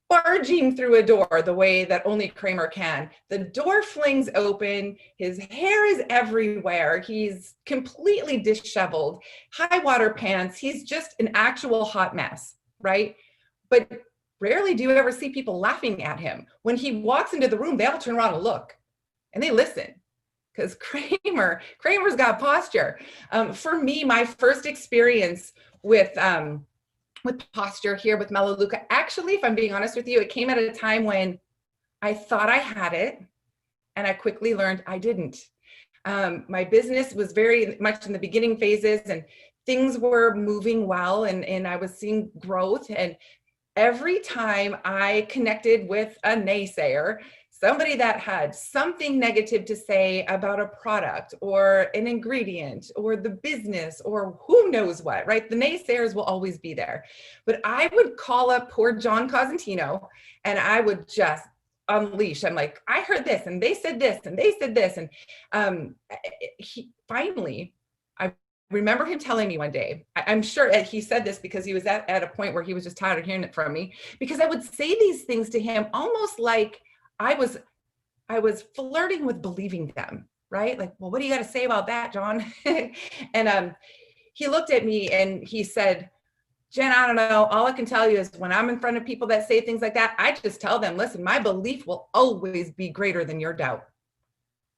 barging through a door the way that only Kramer can. The door flings open, his hair is everywhere, he's completely disheveled, high water pants, he's just an actual hot mess, right? But rarely do you ever see people laughing at him. When he walks into the room, they all turn around and look, and they listen, because Kramer's got posture. For me, my first experience with posture here with Melaleuca, actually, if I'm being honest with you, it came at a time when I thought I had it, and I quickly learned I didn't. My business was very much in the beginning phases, and things were moving well, and I was seeing growth. And every time I connected with a naysayer, somebody that had something negative to say about a product or an ingredient or the business or who knows what, right? The naysayers will always be there. But I would call up poor John Cosentino and I would just unleash. I'm like, I heard this and they said this and they said this. And finally, I remember him telling me one day, I'm sure he said this because he was at a point where he was just tired of hearing it from me, because I would say these things to him almost like I was flirting with believing them, right? Like, well, what do you got to say about that, John? And he looked at me and he said, Jen, I don't know. All I can tell you is when I'm in front of people that say things like that, I just tell them, listen, my belief will always be greater than your doubt.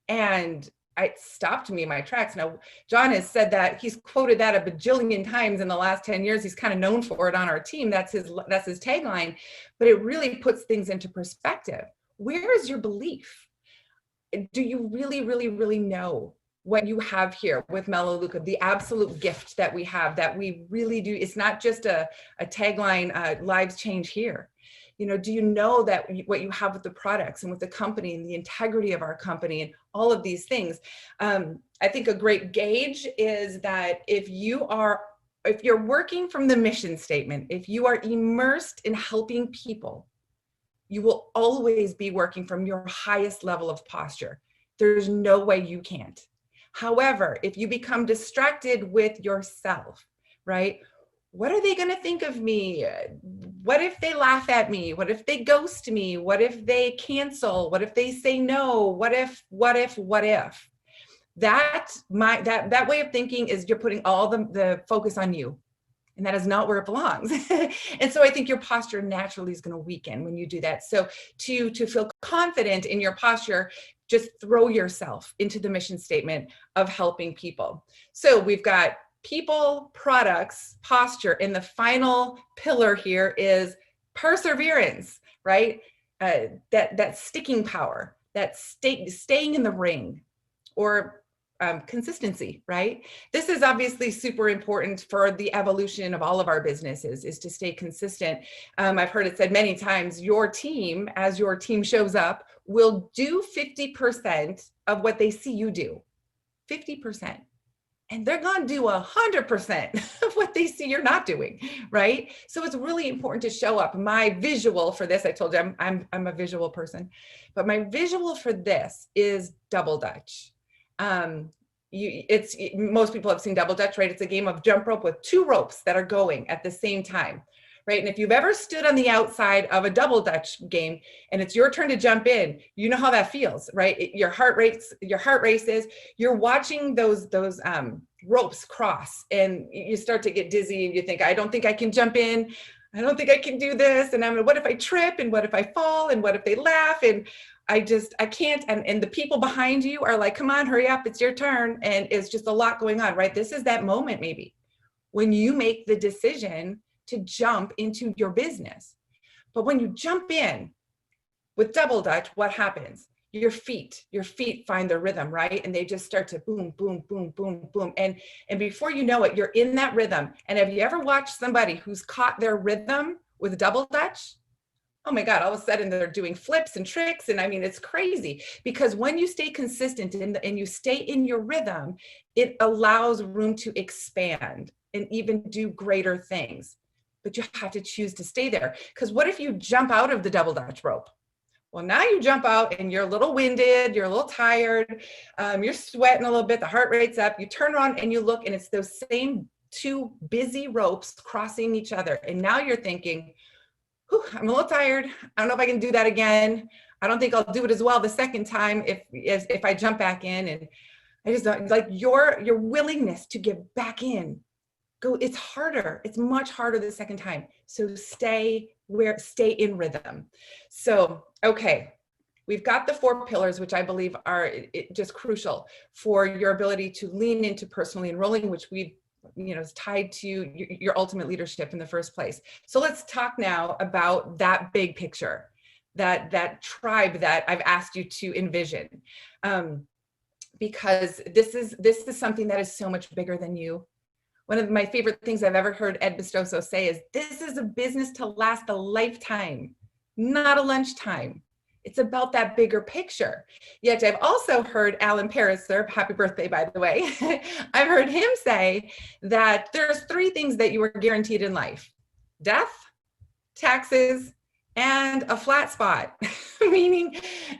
And it stopped me in my tracks. Now, John has said that, he's quoted that a bajillion times in the last 10 years. He's kind of known for it on our team. That's his tagline, but it really puts things into perspective. Where is your belief? Do you really, really, really know what you have here with Melaleuca, the absolute gift that we have, that we really do? It's not just a tagline, lives change here. You know, do you know that what you have with the products and with the company and the integrity of our company and all of these things? I think a great gauge is that if you're working from the mission statement, if you are immersed in helping people, you will always be working from your highest level of posture. There's no way you can't. However, if you become distracted with yourself, right? What are they going to think of me? What if they laugh at me? What if they ghost me? What if they cancel? What if they say no? What if? That way of thinking is you're putting all the focus on you. And that is not where it belongs. And so I think your posture naturally is going to weaken when you do that. So to feel confident in your posture, just throw yourself into the mission statement of helping people. So we've got people, products, posture, and the final pillar here is perseverance, right? That sticking power, that staying in the ring, or consistency, right? This is obviously super important for the evolution of all of our businesses, is to stay consistent. I've heard it said many times, your team, as your team shows up, will do 50% of what they see you do, 50%. And they're going to do 100% of what they see you're not doing, right? So it's really important to show up. My visual for this, I told you I'm a visual person, but my visual for this is Double Dutch. Most people have seen Double Dutch, right? It's a game of jump rope with two ropes that are going at the same time, right? And if you've ever stood on the outside of a Double Dutch game and it's your turn to jump in, you know how that feels, right? Your heart races. You're watching those ropes cross, and you start to get dizzy, and you think, I don't think I can jump in. I don't think I can do this. And what if I trip? And what if I fall? And what if they laugh? And I can't. And the people behind you are like, come on, hurry up, it's your turn. And it's just a lot going on, right? This is that moment maybe when you make the decision to jump into your business. But when you jump in with Double Dutch, what happens? Your feet find their rhythm, right? And they just start to boom, boom, boom, boom, boom. And before you know it, you're in that rhythm. And have you ever watched somebody who's caught their rhythm with Double Dutch? Oh my God, all of a sudden they're doing flips and tricks. And I mean, it's crazy, because when you stay consistent and you stay in your rhythm, it allows room to expand and even do greater things. But you have to choose to stay there. Because what if you jump out of the Double Dutch rope? Well, now you jump out and you're a little winded, you're a little tired, you're sweating a little bit, the heart rate's up, you turn around and you look, and it's those same two busy ropes crossing each other. And now you're thinking, I'm a little tired. I don't know if I can do that again. I don't think I'll do it as well the second time if I jump back in. And I just don't, like, your willingness to get back in, it's harder. It's much harder the second time. So stay in rhythm. So, okay, we've got the 4 pillars, which I believe are just crucial for your ability to lean into personally enrolling, which is tied to your ultimate leadership in the first place. So let's talk now about that big picture, that tribe that I've asked you to envision, because this is something that is so much bigger than you. One of my favorite things I've ever heard Ed Bistoso say is, this is a business to last a lifetime, not a lunchtime. It's about that bigger picture. Yet I've also heard Alan Paris, happy birthday, by the way. I've heard him say that there's 3 things that you are guaranteed in life: death, taxes, and a flat spot, meaning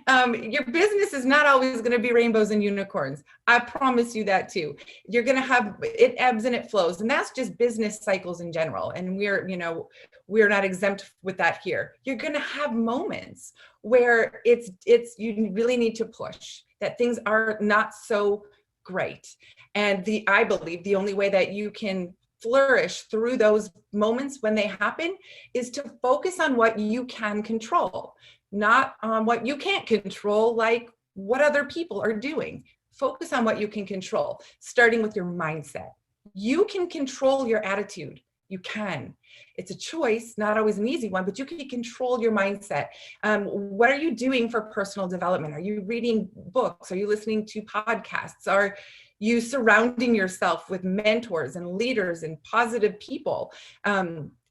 your business is not always going to be rainbows and unicorns. I promise you that too. You're going to have, it ebbs and it flows, and that's just business cycles in general. And we're not exempt with that here. You're going to have moments where you really need to push, that things are not so great. And I believe the only way that you can flourish through those moments when they happen is to focus on what you can control, not on what you can't control, like what other people are doing. Focus on what you can control, starting with your mindset. You can control your attitude. You can. It's a choice, not always an easy one, but you can control your mindset. What are you doing for personal development? Are you reading books? Are you listening to podcasts? Are you surrounding yourself with mentors and leaders and positive people?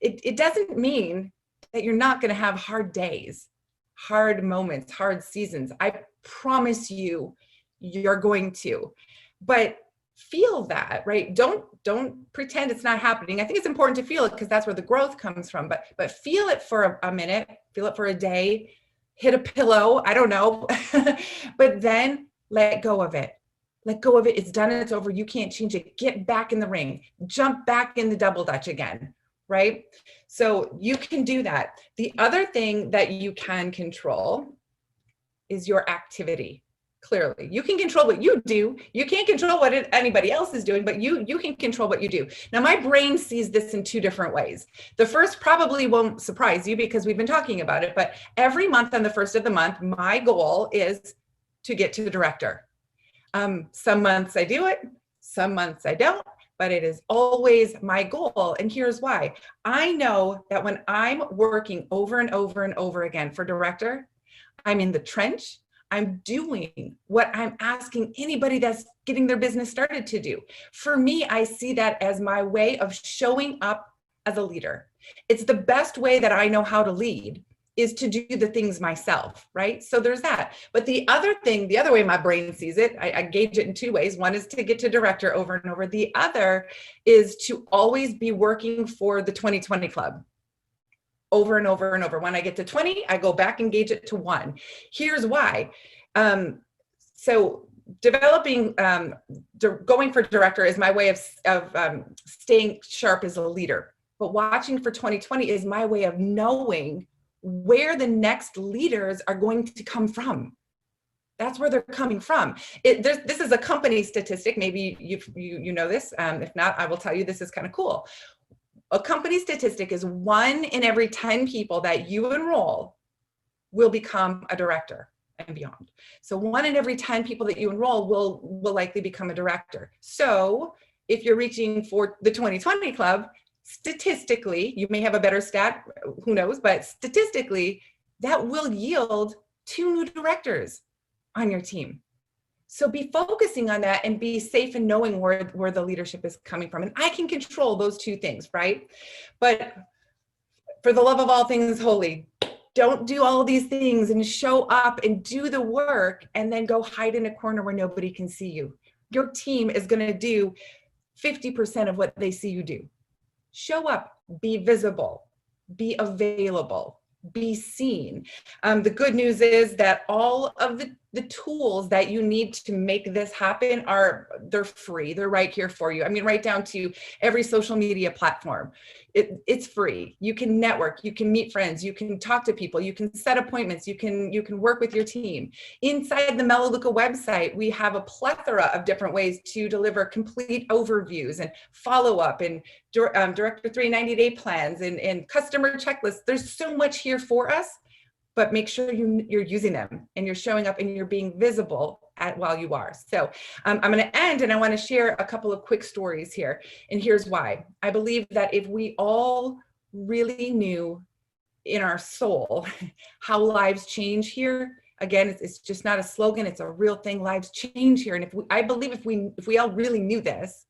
It doesn't mean that you're not going to have hard days, hard moments, hard seasons. I promise you, you're going to. But feel that, right? Don't pretend it's not happening. I think it's important to feel it because that's where the growth comes from. But feel it for a minute, feel it for a day, hit a pillow, I don't know, but then let go of it. Let go of it. It's done. It's over. You can't change it. Get back in the ring. Jump back in the double dutch again, right? So you can do that. The other thing that you can control is your activity. Clearly, you can control what you do. You can't control what anybody else is doing, but you can control what you do. Now, my brain sees this in two different ways. The first probably won't surprise you because we've been talking about it, but every month on the first of the month, my goal is to get to the director. Some months I do it, some months I don't, but it is always my goal. And here's why. I know that when I'm working over and over and over again for director, I'm in the trench. I'm doing what I'm asking anybody that's getting their business started to do. For me, I see that as my way of showing up as a leader. It's the best way that I know how to lead, is to do the things myself, right? So there's that. But the other thing, the other way my brain sees it, I gauge it in two ways. One is to get to director over and over. The other is to always be working for the 2020 club over and over and over. When I get to 20, I go back and gauge it to 1. Here's why. So developing, going for director is my way of staying sharp as a leader. But watching for 2020 is my way of knowing where the next leaders are going to come from. That's where they're coming from. This is a company statistic. Maybe you know this. If not, I will tell you this is kind of cool. A company statistic is 1 in every 10 people that you enroll will become a director and beyond. So 1 in every 10 people that you enroll will likely become a director. So if you're reaching for the 2020 club, statistically, you may have a better stat, who knows, but statistically, that will yield 2 new directors on your team. So be focusing on that and be safe in knowing where the leadership is coming from. And I can control those 2 things, right? But for the love of all things holy, don't do all these things and show up and do the work and then go hide in a corner where nobody can see you. Your team is going to do 50% of what they see you do. Show up, be visible, be available, be seen. The good news is that all of the tools that you need to make this happen they're free. They're right here for you. I mean, right down to every social media platform. It's free. You can network, you can meet friends, you can talk to people, you can set appointments, you can work with your team. Inside the Melaleuca website, we have a plethora of different ways to deliver complete overviews and follow-up and Director 3 90-day plans and customer checklists. There's so much here for us, but make sure you're using them and you're showing up and you're being visible while you are. So I'm going to end, and I want to share a couple of quick stories here. And here's why. I believe that if we all really knew in our soul how lives change here, again, it's just not a slogan, it's a real thing. Lives change here. And I believe if we all really knew this,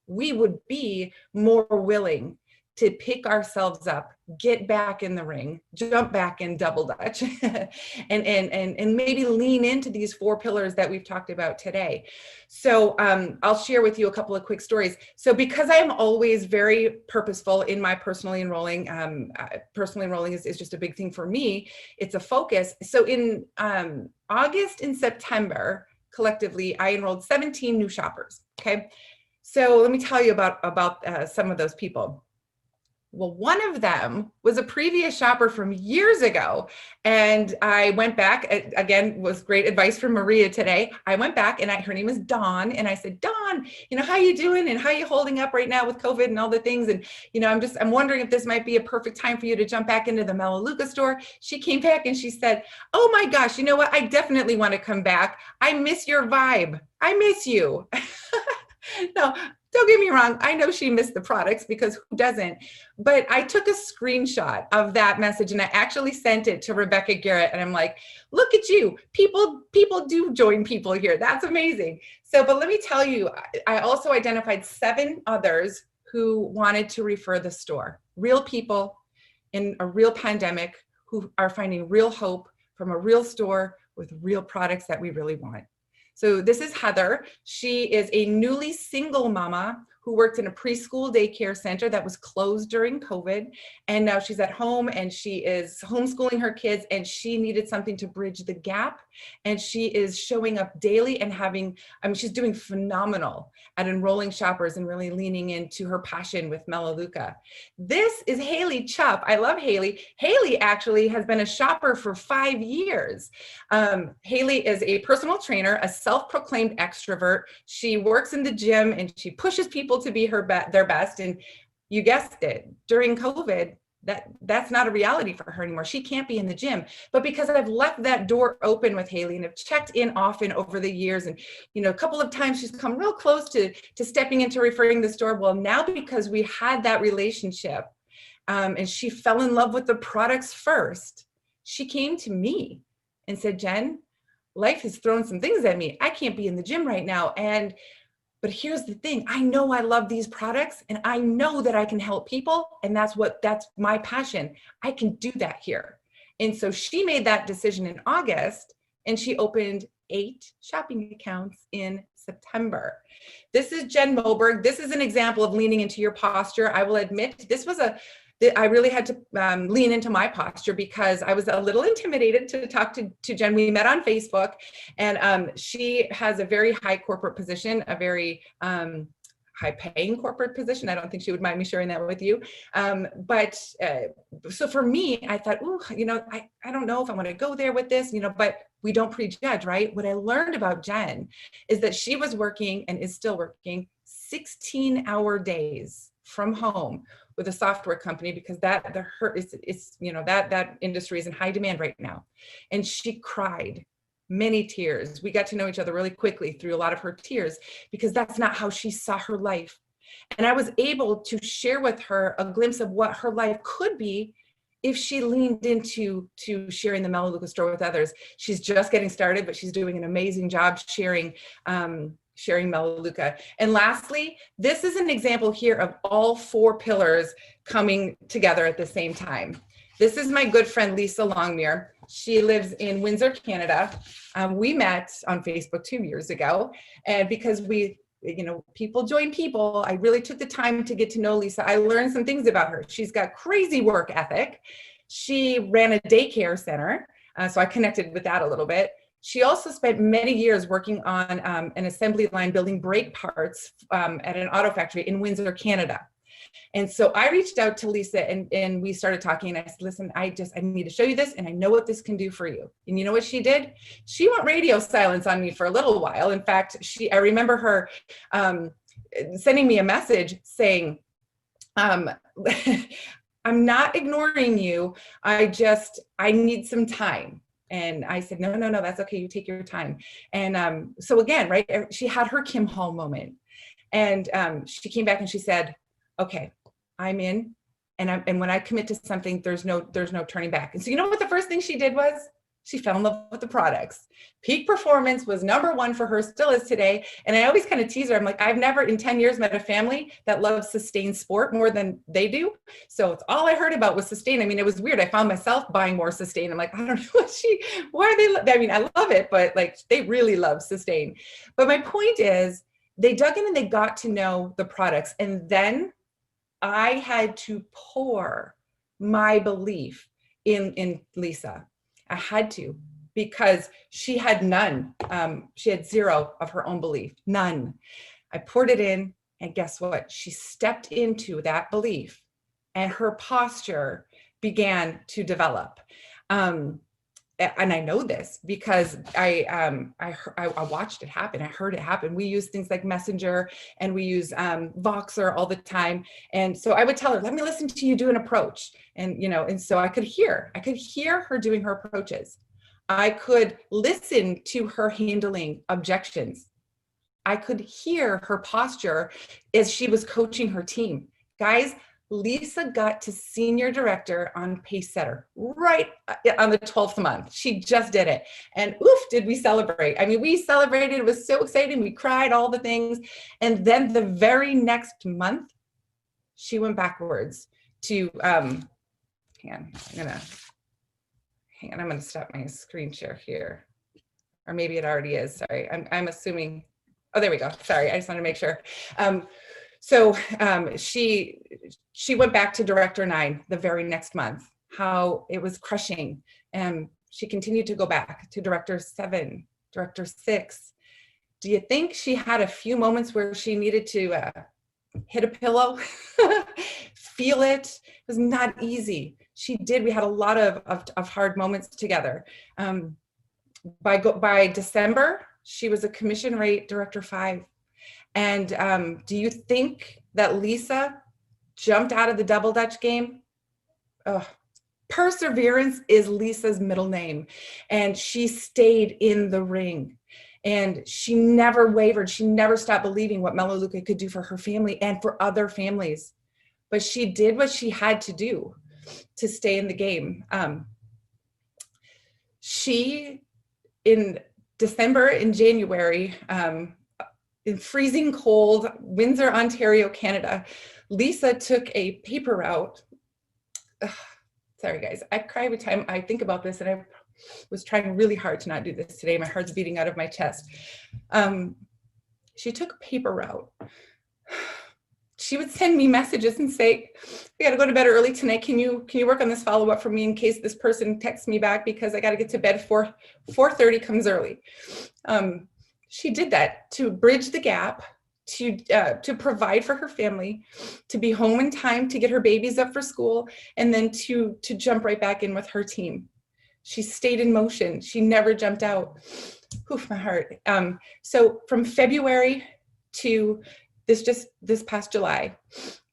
we would be more willing to pick ourselves up, get back in the ring, jump back in double dutch, and maybe lean into these 4 pillars that we've talked about today. So I'll share with you a couple of quick stories. So because I'm always very purposeful in my personally enrolling, is just a big thing for me. It's a focus. So in August and September, collectively, I enrolled 17 new shoppers, okay? So let me tell you about some of those people. Well, one of them was a previous shopper from years ago. And I went back, again, was great advice from Maria today. I went back and her name is Dawn. And I said, Dawn, how you doing? And how you holding up right now with COVID and all the things? And, I'm wondering if this might be a perfect time for you to jump back into the Melaleuca store. She came back and she said, oh my gosh, you know what? I definitely want to come back. I miss your vibe. I miss you. No, don't get me wrong. I know she missed the products, because who doesn't? But I took a screenshot of that message and I actually sent it to Rebecca Garrett. And I'm like, look at you. People do join people here. That's amazing. So, but let me tell you, I also identified 7 others who wanted to refer the store. Real people in a real pandemic who are finding real hope from a real store with real products that we really want. So this is Heather. She is a newly single mama who worked in a preschool daycare center that was closed during COVID. And now she's at home and she is homeschooling her kids, and she needed something to bridge the gap. And she is showing up daily and she's doing phenomenal at enrolling shoppers and really leaning into her passion with Melaleuca. This is Haley Chupp. I love Haley. Haley actually has been a shopper for 5 years. Haley is a personal trainer, a self-proclaimed extrovert. She works in the gym and she pushes people to be their best. And you guessed it, during COVID, that's not a reality for her anymore. She can't be in the gym. But because I've left that door open with Haley and have checked in often over the years, and a couple of times she's come real close to stepping into referring the store. Well, now because we had that relationship, and she fell in love with the products first, she came to me and said, Jen, life has thrown some things at me. I can't be in the gym right now. But here's the thing, I know I love these products and I know that I can help people. And that's my passion. I can do that here. And so she made that decision in August, and she opened 8 shopping accounts in September. This is Jen Moberg. This is an example of leaning into your posture. I will admit I really had to lean into my posture because I was a little intimidated to talk to Jen. We met on Facebook, and she has a very high corporate position, a very high paying corporate position. I don't think she would mind me sharing that with you. So for me, I thought, I don't know if I want to go there with this, but we don't prejudge, right? What I learned about Jen is that she was working and is still working 16-hour days from home with a software company, because that industry is in high demand right now. And she cried many tears. We got to know each other really quickly through a lot of her tears, because that's not how she saw her life. And I was able to share with her a glimpse of what her life could be if she leaned into sharing the Melaleuca store with others. She's just getting started, but she's doing an amazing job sharing Melaleuca. And lastly, this is an example here of all 4 pillars coming together at the same time. This is my good friend, Lisa Longmire. She lives in Windsor, Canada. We met on Facebook 2 years ago. And because people join people, I really took the time to get to know Lisa. I learned some things about her. She's got crazy work ethic. She ran a daycare center. So I connected with that a little bit. She also spent many years working on an assembly line building brake parts at an auto factory in Windsor, Canada. And so I reached out to Lisa and we started talking, and I said, listen, I need to show you this, and I know what this can do for you. And you know what she did? She went radio silence on me for a little while. In fact, I remember her sending me a message saying, I'm not ignoring you. I need some time. And I said, no, that's okay. You take your time. And so again, right, she had her Kim Hall moment. And she came back and she said, okay, I'm in. And when I commit to something, there's no turning back. And so you know what the first thing she did was? she fell in love with the products. Peak performance was #1 for her, still is today. And I always kind of tease her. I'm like, I've never in 10 years met a family that loves Sustain sport more than they do. So it's all I heard about was Sustain. I mean, it was weird. I found myself buying more Sustain. I'm like, I don't know why are they, I mean, I love it, but like they really love Sustain. But my point is they dug in and they got to know the products. And then I had to pour my belief in Lisa. I had to, because she had none. She had zero of her own belief, none. I poured it in, and guess what? She stepped into that belief, and her posture began to develop. And I know this because I watched it happen. I heard it happen. We use things like Messenger, and we use Voxer all the time. And so I would tell her, let me listen to you do an approach. And, you know, and so I could hear her doing her approaches. I could listen to her handling objections. I could hear her posture as she was coaching her team. Guys, Lisa got to senior director on Pacesetter right on the 12th month. She just did it. And oof, did we celebrate. I mean, we celebrated. It was so exciting. We cried, all the things. And then the very next month, she went backwards to, hang on, I'm gonna stop my screen share here. Or maybe it already is, sorry. I'm assuming, oh, there we go. Sorry, I just want to make sure. So she went back to Director 9 the very next month. How it was crushing. And she continued to go back to Director 7, Director 6. Do you think she had a few moments where she needed to hit a pillow, feel it? It was not easy. She did. We had a lot of hard moments together. By December, she was a commission rate Director 5. And do you think that Lisa jumped out of the double dutch game? Oh, perseverance is Lisa's middle name. And she stayed in the ring. And she never wavered. She never stopped believing what Melaleuca could do for her family and for other families. But she did what she had to do to stay in the game. She, in December and January, in freezing cold, Windsor, Ontario, Canada, Lisa took a paper route. Sorry guys, I cry every time I think about this, and I was trying really hard to not do this today. My heart's beating out of my chest. She took a paper route. She would send me messages and say, we gotta go to bed early tonight. Can you work on this follow-up for me in case this person texts me back, because I gotta get to bed 4:30 comes early. She did that to bridge the gap, to provide for her family, to be home in time to get her babies up for school, and then to jump right back in with her team. She stayed in motion. She never jumped out. Oof, my heart. So from February to this past July,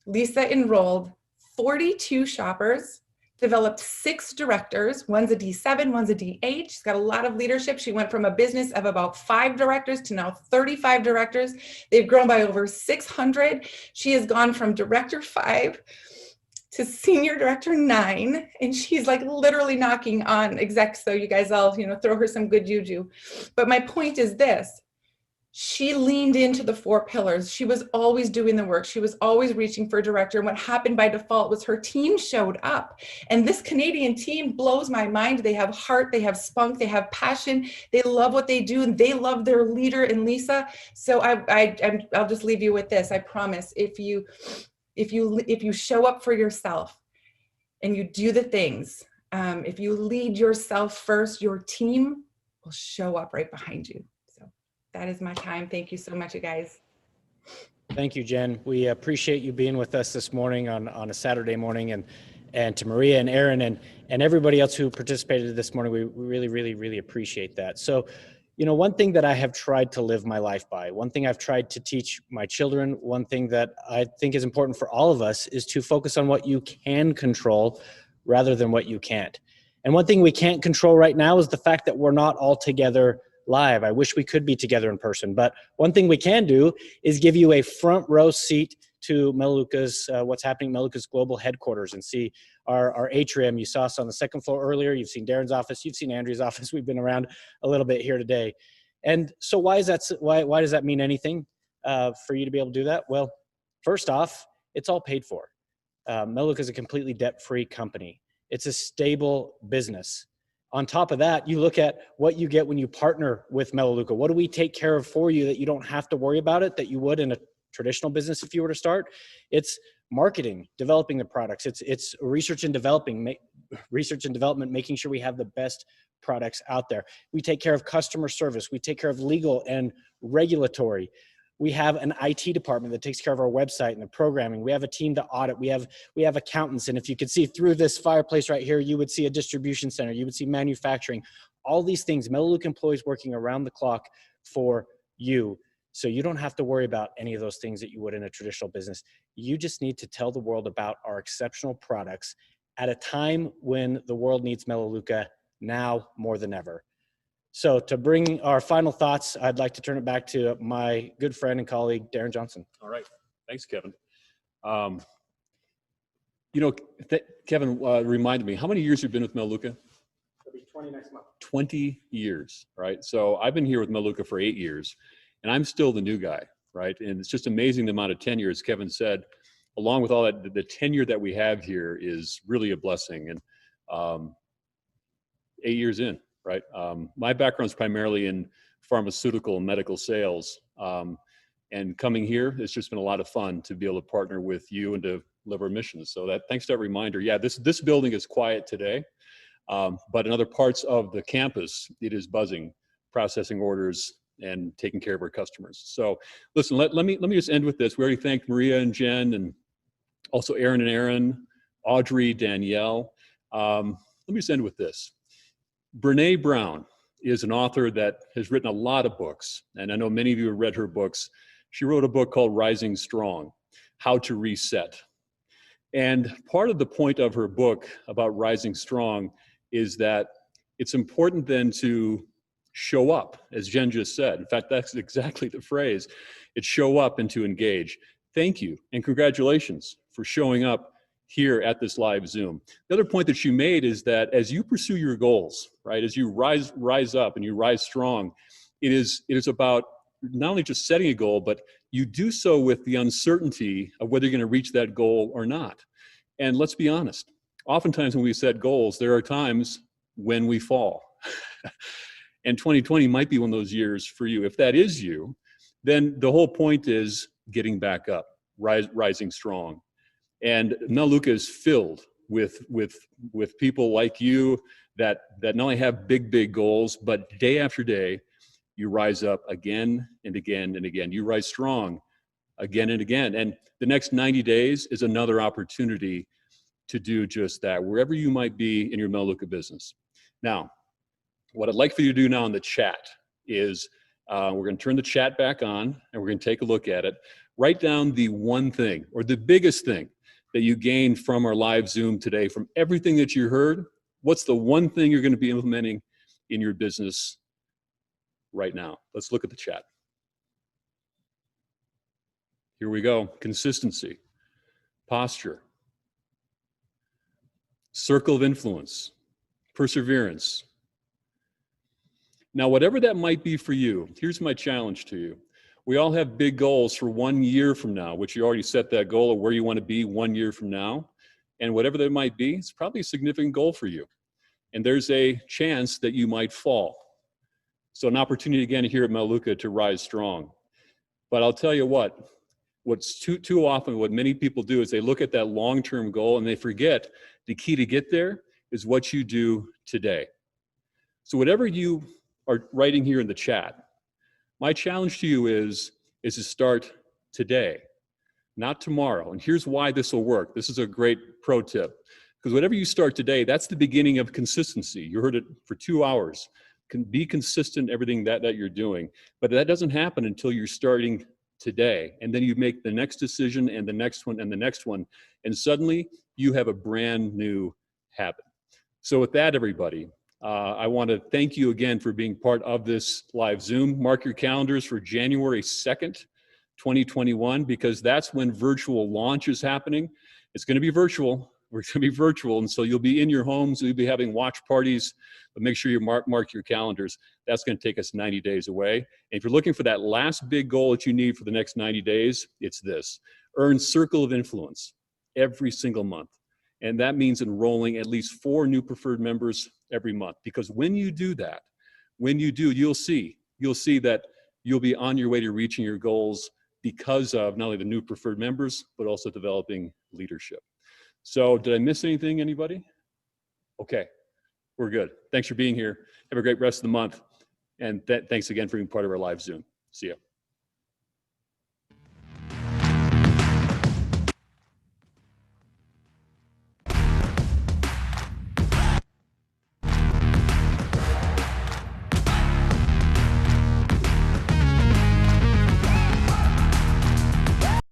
Lisa enrolled 42 shoppers, developed 6 directors. One's a D7, one's a D8. She's got a lot of leadership. She went from a business of about 5 directors to now 35 directors. They've grown by over 600. She has gone from Director 5 to Senior Director 9, and she's like literally knocking on execs. So you guys all, throw her some good juju. But my point is this. She leaned into the 4 pillars. She was always doing the work. She was always reaching for a director. And what happened by default was her team showed up. And this Canadian team blows my mind. They have heart, they have spunk, they have passion. They love what they do, and they love their leader in Lisa. So I'll just leave you with this. I promise, if you show up for yourself and you do the things, if you lead yourself first, your team will show up right behind you. That is my time. Thank you so much, you guys. Thank you, Jen. We appreciate you being with us this morning on a Saturday morning, and to Maria and Aaron and everybody else who participated this morning. We really, really, really appreciate that. So, one thing that I have tried to live my life by, one thing I've tried to teach my children, one thing that I think is important for all of us is to focus on what you can control rather than what you can't. And one thing we can't control right now is the fact that we're not all together live. I wish we could be together in person, but one thing we can do is give you a front row seat to Melaleuca's, what's happening at Melaleuca's global headquarters, and see our atrium. You saw us on the second floor earlier. You've seen Darren's office. You've seen Andrea's office. We've been around a little bit here today. And so why does that mean anything for you to be able to do that? Well, first off, it's all paid for. Melaleuca is a completely debt-free company. It's a stable business. On top of that, you look at what you get when you partner with Melaleuca. What do we take care of for you that you don't have to worry about it, that you would in a traditional business if you were to start? It's marketing, developing the products. It's research and development, making sure we have the best products out there. We take care of customer service. We take care of legal and regulatory. We have an IT department that takes care of our website and the programming. We have a team to audit. We have accountants. And if you could see through this fireplace right here, you would see a distribution center. You would see manufacturing. All these things, Melaleuca employees working around the clock for you. So you don't have to worry about any of those things that you would in a traditional business. You just need to tell the world about our exceptional products at a time when the world needs Melaleuca now more than ever. So to bring our final thoughts, I'd like to turn it back to my good friend and colleague, Darren Johnson. All right. Thanks, Kevin. Kevin reminded me, how many years you've been with Melaleuca? It'll be 20 next month. 20 years, right? So I've been here with Melaleuca for 8 years, and I'm still the new guy, right? And it's just amazing the amount of tenure, as Kevin said, along with all that, the tenure that we have here is really a blessing. And 8 years in, right? My background is primarily in pharmaceutical and medical sales. And coming here, it's just been a lot of fun to be able to partner with you and to live our mission. So thanks to that reminder. Yeah, this building is quiet today, but in other parts of the campus, it is buzzing, processing orders and taking care of our customers. So listen, let me just end with this. We already thanked Maria and Jen, and also Aaron and Aaron, Audrey, Danielle. Let me just end with this. Brene Brown is an author that has written a lot of books, and I know many of you have read her books. She wrote a book called Rising Strong, How to Reset. And part of the point of her book about Rising Strong is that it's important then to show up, as Jen just said. In fact, that's exactly the phrase. It's show up and to engage. Thank you and congratulations for showing up here at this live Zoom. The other point that she made is that as you pursue your goals, right, as you rise up and you rise strong, it is about not only just setting a goal, but you do so with the uncertainty of whether you're going to reach that goal or not. And let's be honest, oftentimes when we set goals, there are times when we fall. And 2020 might be one of those years for you. If that is you, then the whole point is getting back up, rising strong. And Melaleuca is filled with people like you that not only have big goals, but day after day, you rise up again and again and again. You rise strong again and again. And the next 90 days is another opportunity to do just that, wherever you might be in your Melaleuca business. Now, what I'd like for you to do now in the chat is we're going to turn the chat back on and we're going to take a look at it. Write down the one thing or the biggest thing that you gained from our live Zoom today, from everything that you heard. What's the one thing you're going to be implementing in your business right now? Let's look at the chat. Here we go. Consistency, posture, circle of influence, perseverance. Now, whatever that might be for you, here's my challenge to you. We all have big goals for 1 year from now, which you already set that goal of where you want to be 1 year from now. And whatever that might be, it's probably a significant goal for you. And there's a chance that you might fall. So an opportunity again here at Melaleuca to rise strong. But I'll tell you what's too often what many people do is they look at that long-term goal and they forget the key to get there is what you do today. So whatever you are writing here in the chat, my challenge to you is to start today, not tomorrow. And here's why this will work. This is a great pro tip. Because whatever you start today, that's the beginning of consistency. You heard it for 2 hours. Be consistent in everything that you're doing. But that doesn't happen until you're starting today. And then you make the next decision and the next one and the next one. And suddenly you have a brand new habit. So with that, everybody, I want to thank you again for being part of this live Zoom. Mark your calendars for January 2nd, 2021, because that's when virtual launch is happening. It's going to be virtual. We're going to be virtual. And so you'll be in your homes. You'll be having watch parties, but make sure you mark your calendars. That's going to take us 90 days away. And if you're looking for that last big goal that you need for the next 90 days, it's this: earn Circle of Influence every single month. And that means enrolling at least 4 new preferred members every month. Because when you do that, you'll see that you'll be on your way to reaching your goals because of not only the new preferred members, but also developing leadership. So did I miss anything, anybody? Okay, we're good. Thanks for being here. Have a great rest of the month. And thanks again for being part of our live Zoom. See ya.